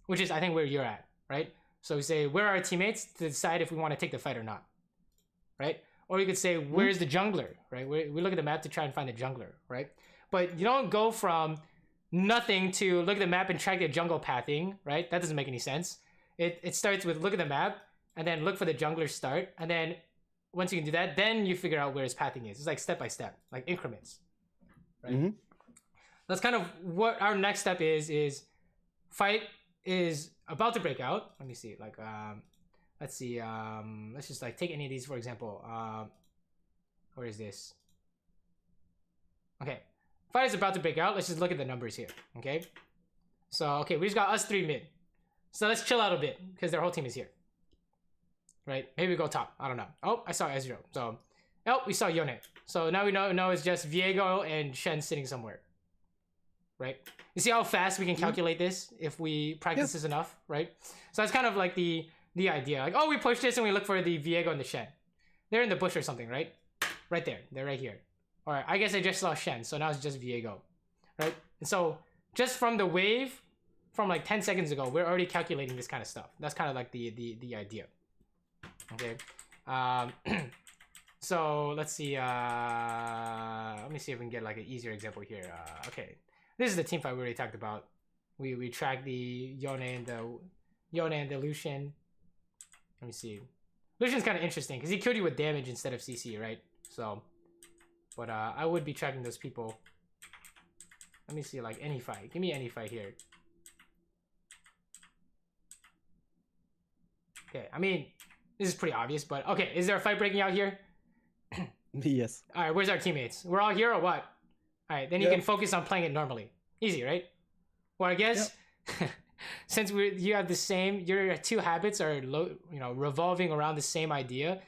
Which is, I think, where you're at, right? So we say, where are our teammates to decide if we want to take the fight or not, right? Or you could say, where's the jungler, right? We look at the map to try and find the jungler, right? But you don't go from nothing to look at the map and track the jungle pathing, right? That doesn't make any sense. It starts with look at the map and then look for the jungler start. And then once you can do that, then you figure out where his pathing is. It's like step by step, like increments, right? That's kind of what our next step is fight is about to break out. Let me see, like, let's see, let's just like take any of these, for example. Where is this? Okay, fight is about to break out. Let's just look at the numbers here, okay? So, okay, we just got us 3 mid. So let's chill out a bit because their whole team is here, right? Maybe we go top. I don't know. Oh, I saw Ezreal. So, oh, we saw Yone. So now we know it's just Viego and Shen sitting somewhere, right? You see how fast we can calculate this if we practice this enough, right? So that's kind of like the idea. Like, oh, we push this and we look for the Viego and the Shen. They're in the bush or something, right? Right there. They're right here. All right, I guess I just saw Shen, so now it's just Viego, right? And so just from the wave, from like 10 seconds ago, we're already calculating this kind of stuff. That's kind of like the idea. Okay. So let's see. Let me see if we can get like an easier example here. Okay, this is the team fight we already talked about. We track the Yone and the Lucian. Let me see. Lucian's kind of interesting because he killed you with damage instead of CC, right? So, but I would be tracking those people. Let me see, like any fight. Give me any fight here. Okay, I mean, this is pretty obvious, but okay, is there a fight breaking out here? Yes. All right, where's our teammates? We're all here or what? All right, then you can focus on playing it normally. Easy, right? Well, I guess since you have the same, your 2 habits are revolving around the same idea.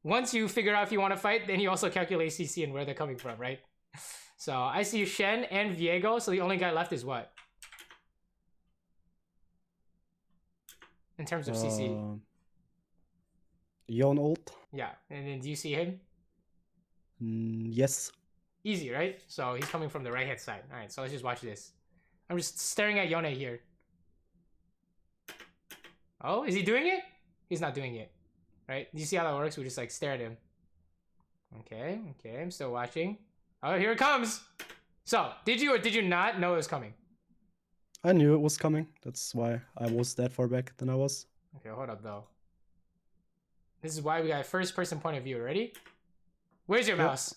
Once you figure out if you want to fight, then you also calculate CC and where they're coming from, right? So I see Shen and Viego, so the only guy left is what? In terms of CC. Yon ult. Yeah, and then do you see him? Yes. Easy, right? So he's coming from the right-hand side. All right, so let's just watch this. I'm just staring at Yone here. Oh, is he doing it? He's not doing it, right? Do you see how that works? We just like stare at him. Okay, I'm still watching. Oh, here it comes. So, did you or did you not know it was coming? I knew it was coming. That's why I was that far back than I was. Okay, hold up though. This is why we got a first-person point of view. Ready? Where's your mouse?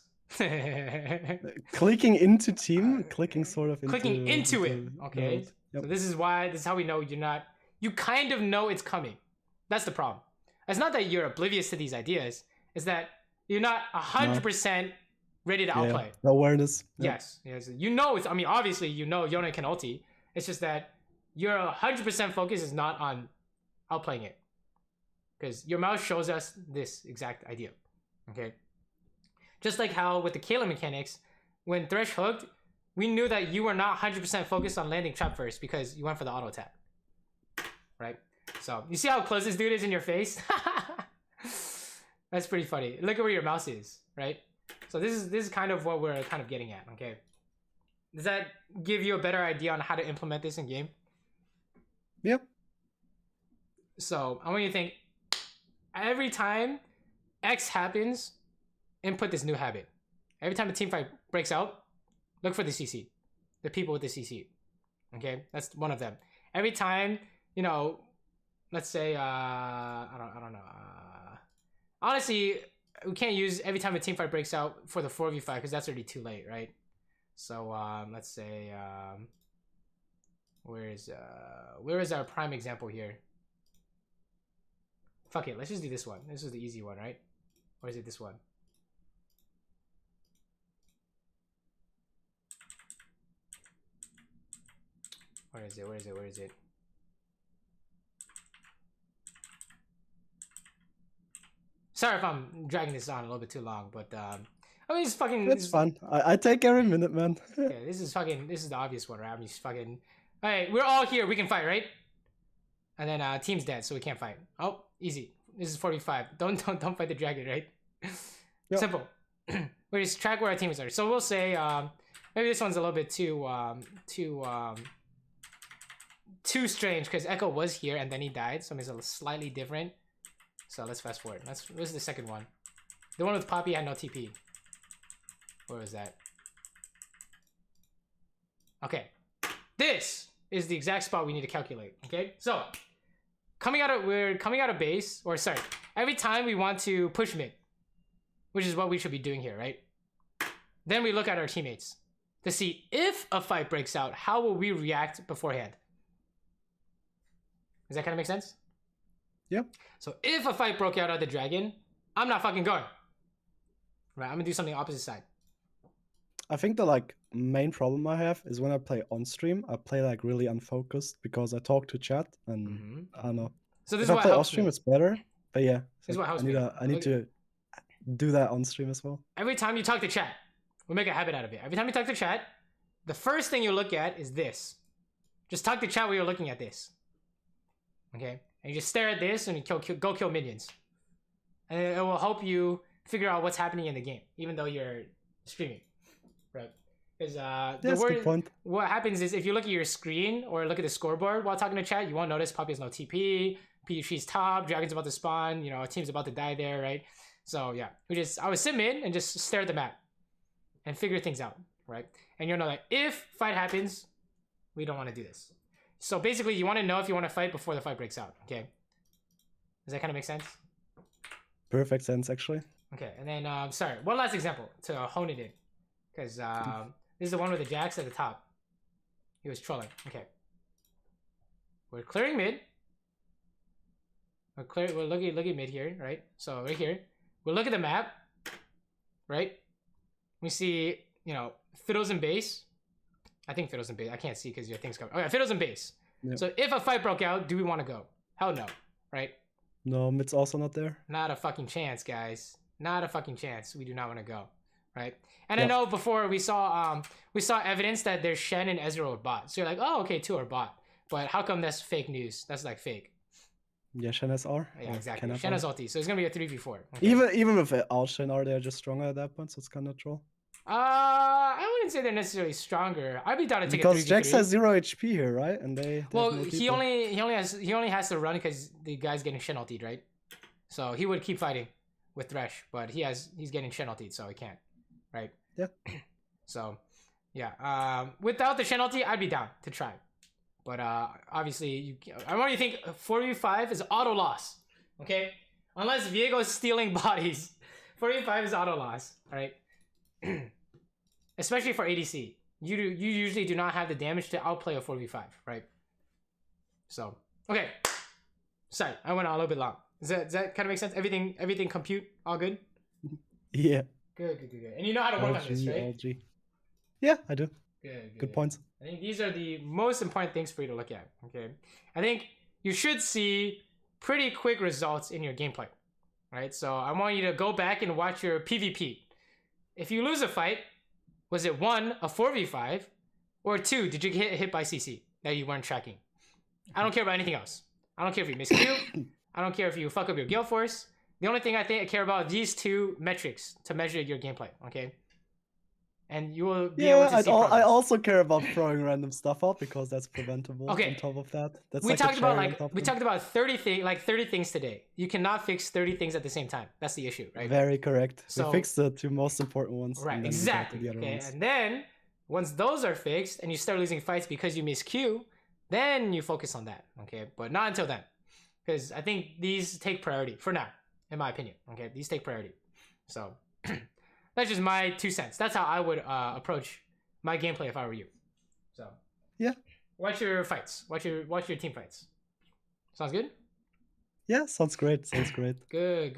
Clicking into team, clicking sort of clicking into it. Okay. Yep. So this is how we know you're not. You kind of know it's coming. That's the problem. It's not that you're oblivious to these ideas. It's that you're not 100% ready to outplay. Awareness. Yes. You know it's. I mean, obviously you know Yone can ulti. It's just that your 100% focus is not on outplaying it, because your mouse shows us this exact idea. Okay. Just like how with the Caitlyn mechanics, when Thresh hooked, we knew that you were not 100% focused on landing trap first because you went for the auto attack, right? So you see how close this dude is in your face? That's pretty funny. Look at where your mouse is, right? So this is kind of what we're kind of getting at, okay? Does that give you a better idea on how to implement this in game? Yep. So I want you to think, every time X happens, input this new habit. Every time a team fight breaks out, look for the CC. The people with the CC. Okay, that's one of them. Every time, let's say, I don't know. Honestly, we can't use every time a team fight breaks out for the 4v5 because that's already too late, right? So let's say, where is our prime example here? Fuck it, let's just do this one. This is the easy one, right? Or is it this one? Where is it? Where is it? Where is it? Sorry if I'm dragging this on a little bit too long, but I mean, it's fucking. It's fun. I take every minute, man. Okay, this is fucking. This is the obvious one, right? I'm just fucking. All right, we're all here. We can fight, right? And then team's dead, so we can't fight. Oh, easy. This is 45. Don't fight the dragon, right? Yep. Simple. We just track where our teammates are. So we'll say maybe this one's a little bit too strange because Echo was here and then he died, so it's a slightly different. So let's fast forward. This is the second one. The one with Poppy had no TP. Where was that? Okay. This is the exact spot we need to calculate. Okay, so we're coming out of base, or sorry, every time we want to push mid, which is what we should be doing here, right? Then we look at our teammates to see if a fight breaks out, how will we react beforehand? Does that kind of make sense? Yep. So if a fight broke out at the dragon, I'm not fucking going. Right, I'm gonna do something opposite side. I think the like main problem I have is when I play on stream, I play like really unfocused because I talk to chat and I don't know. So this if is I what play helps off stream, me. it's better. But yeah, This is what helps I need to do that on stream as well. Every time you talk to chat, we make a habit out of it. Every time you talk to chat, the first thing you look at is this. Just talk to chat while you're looking at this. Okay? And you just stare at this and you go kill minions. And it will help you figure out what's happening in the game, even though you're streaming. Right? Because what happens is if you look at your screen or look at the scoreboard while talking to chat, you won't notice Poppy has no TP, She's top, Dragon's about to spawn, a team's about to die there, right? So yeah, I would sit mid and just stare at the map and figure things out, right? And you'll know that if fight happens, we don't want to do this. So basically, you want to know if you want to fight before the fight breaks out, okay? Does that kind of make sense? Perfect sense, actually. Okay, and then, sorry, one last example to hone it in. Because this is the one with the Jax at the top. He was trolling. Okay. We're clearing mid. We're looking mid here, right? So right here. We'll look at the map, right? We see, Fiddle's in base. I think Fiddle's in base. I can't see because your thing's covered. Okay, Fiddle's in base. Yep. So if a fight broke out, do we want to go? Hell no, right? No, mid's also not there. Not a fucking chance, guys. Not a fucking chance. We do not want to go, right? And yep. I know before we saw evidence that there's Shen and Ezreal are bot. So you're like, oh, okay, 2 are bot. But how come that's fake news? That's like fake. Yeah, Shen has R. Yeah, exactly. Shen has ulti, so it's gonna be a 3v4. Okay. Even with all Shen R, they're just stronger at that point, so it's kind of troll. I wouldn't say they're necessarily stronger. I'd be down to take because a 3v3. Because Jax has 0 HP here, right? And he only has to run because the guy's getting Shen ultied, right? So he would keep fighting with Thresh, but he's getting Shen ultied, so he can't, right? Yeah. So, yeah. Without the Shen ulti, I'd be down to try. But obviously, I want you to think 4v5 is auto loss, okay? Unless Viego's stealing bodies, 4v5 is auto loss, all right? Especially for ADC. You usually do not have the damage to outplay a 4v5, right? So, okay. Sorry, I went on a little bit long. Does that kind of make sense? Everything compute, all good? Yeah. Good. And you know how to work on this, right? LG. Yeah, I do. Good points. I think these are the most important things for you to look at, okay? I think you should see pretty quick results in your gameplay, right? So I want you to go back and watch your PvP. If you lose a fight, was it 1, a 4v5, or 2, did you get hit by CC that you weren't tracking? I don't care about anything else. I don't care if you miss Q. I don't care if you fuck up your Gale Force. The only thing I care about are these 2 metrics to measure your gameplay, okay? And you will be able to see progress. I also care about throwing random stuff out because that's preventable. Okay. On top of that, that's we talked about 30 things today. You cannot fix 30 things at the same time. That's the issue, right? Very correct. So we fixed the 2 most important ones. Right, exactly. Okay, and then once those are fixed and you start losing fights because you miss Q, then you focus on that. Okay, but not until then, because I think these take priority for now, in my opinion. Okay, these take priority. So. That's just my 2 cents. That's how I would approach my gameplay if I were you. So yeah, watch your fights. Watch your team fights. Sounds good? Yeah, sounds great. Sounds great. Good.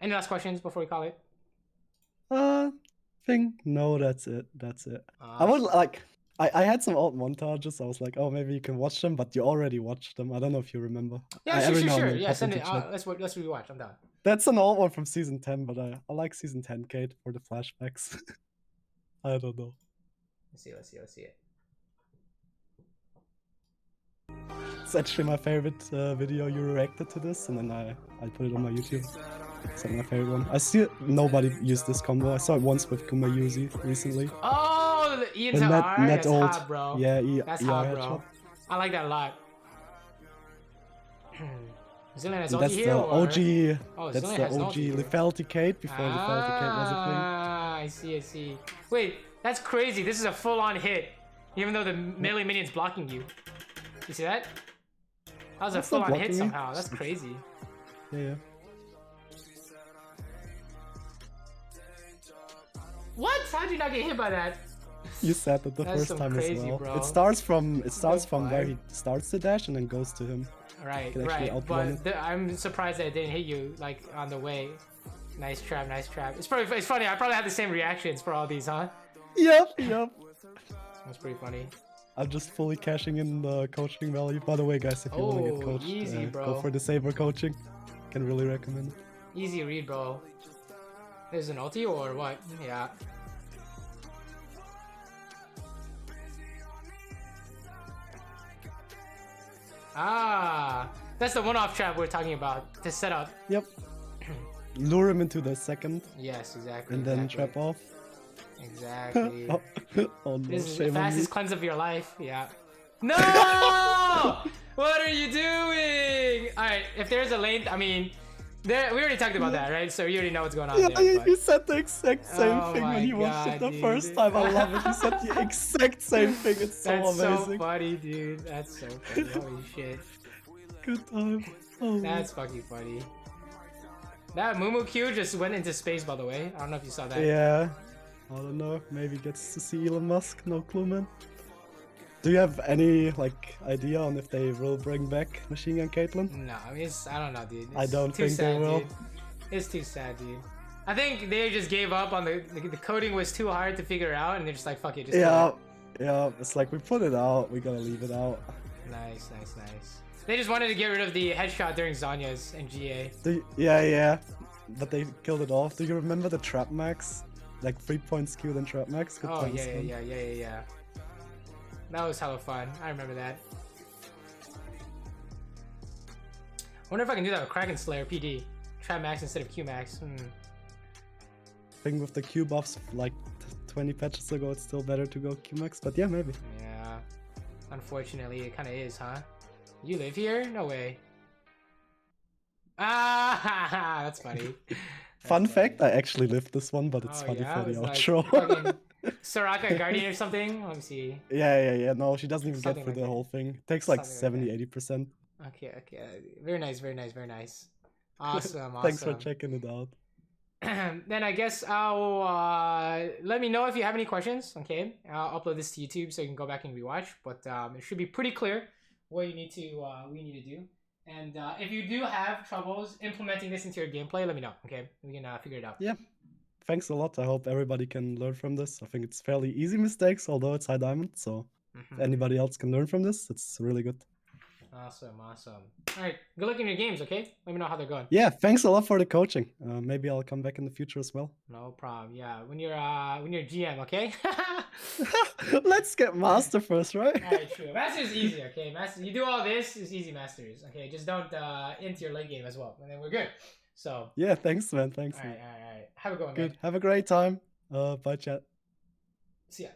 Any last questions before we call it? No, that's it. That's it. I would like. I had some old montages. I was like, oh, maybe you can watch them, but you already watched them. I don't know if you remember. Yeah, Every now and sure. then Yeah, pop send into it. chat. Let's rewatch. I'm down. That's an old one from season 10, but I like season 10, Kate, for the flashbacks. I don't know. Let's see it. It's actually my favorite video. You reacted to this, and then I put it on my YouTube. It's like my favorite one. I see nobody used this combo. I saw it once with Kuma Yuzi recently. Oh, the E into The R. net That's old. hot, bro. Yeah, that's ER hot, headshot. bro. I like that a lot. Zillion has ulti That's here, the or? OG. Oh, That's Zillion the has no OG ulti here. lethality Kate before lethality Kate was a thing. Ah, I see. Wait, that's crazy. This is a full-on hit, even though the melee minion's blocking you. You see that? That was a full-on hit somehow. That's crazy. Yeah. What? How'd you not get hit by that? You said that the first time crazy, as well. bro. It starts from where he starts the dash and then goes to him. Right. But I'm surprised that it didn't hit you like on the way. Nice trap. It's funny. I probably have the same reactions for all these, huh? Yep. That's pretty funny. I'm just fully cashing in the coaching value. By the way, guys, if you want to get coached, easy, bro. go for the Saber coaching. Can really recommend it. Easy read, bro. There's an ulti or what? Yeah. Ah, that's the one-off trap we're talking about to set up. Yep. Lure him into the second. Yes, exactly. And then trap off. Exactly. Oh no, this is the shame on fastest me. cleanse of your life. Yeah. No! What are you doing? All right, if there's a lane, I mean, we already talked about that, right? So you already know what's going on there. But... You said the exact same thing when you watched it the first time. I love it. You said the exact same thing. It's so That's amazing. so funny, dude. That's so funny. Holy shit. Good time. Oh, that's fucking funny. That Mumu Q just went into space, by the way. I don't know if you saw that. Yeah. I don't know. Maybe gets to see Elon Musk. No clue, man. Do you have any idea on if they will bring back Machine Gun Caitlyn? No, I mean, I don't know, dude. I don't think they will. Dude. It's too sad, dude. I think they just gave up on the coding was too hard to figure out, and they're just like, fuck it, just yeah. It's like we put it out, we gotta leave it out. Nice. They just wanted to get rid of the headshot during Zanya's and GA. Yeah. But they killed it off. Do you remember the trap max? Like 3 points queued and trap max? Good times, yeah. That was hella fun. I remember that. I wonder if I can do that with Kraken Slayer PD. Trap max instead of Q max. I think with the Q buffs like 20 patches ago, it's still better to go Q max, but yeah, maybe. Yeah. Unfortunately, it kind of is, huh? You live here? No way. Ah, that's funny. Fun fact, I actually lived this one, but it's funny for the outro. Soraka Guardian or something? Let me see. Yeah. No, she doesn't even get through the whole thing. It takes like 70-80%. Okay. Very nice. Awesome. Thanks for checking it out. Then I guess I'll let me know if you have any questions. Okay, I'll upload this to YouTube so you can go back and rewatch. But it should be pretty clear what you need to we need to do. And if you do have troubles implementing this into your gameplay, let me know. Okay, we can figure it out. Yeah. Thanks a lot. I hope everybody can learn from this. I think it's fairly easy mistakes, although it's high diamond. So if anybody else can learn from this, it's really good. Awesome. All right, good luck in your games, okay? Let me know how they're going. Yeah, thanks a lot for the coaching. Maybe I'll come back in the future as well. No problem. Yeah, when you're GM, okay? Let's get master first, right? All right, true. Master is easy, okay? Master, you do all this, it's easy masters, okay? Just don't into your late game as well, and then we're good. So yeah, thanks, man. Thanks. All right. Have a good one. Good. Man. Have a great time. Bye, chat. See ya.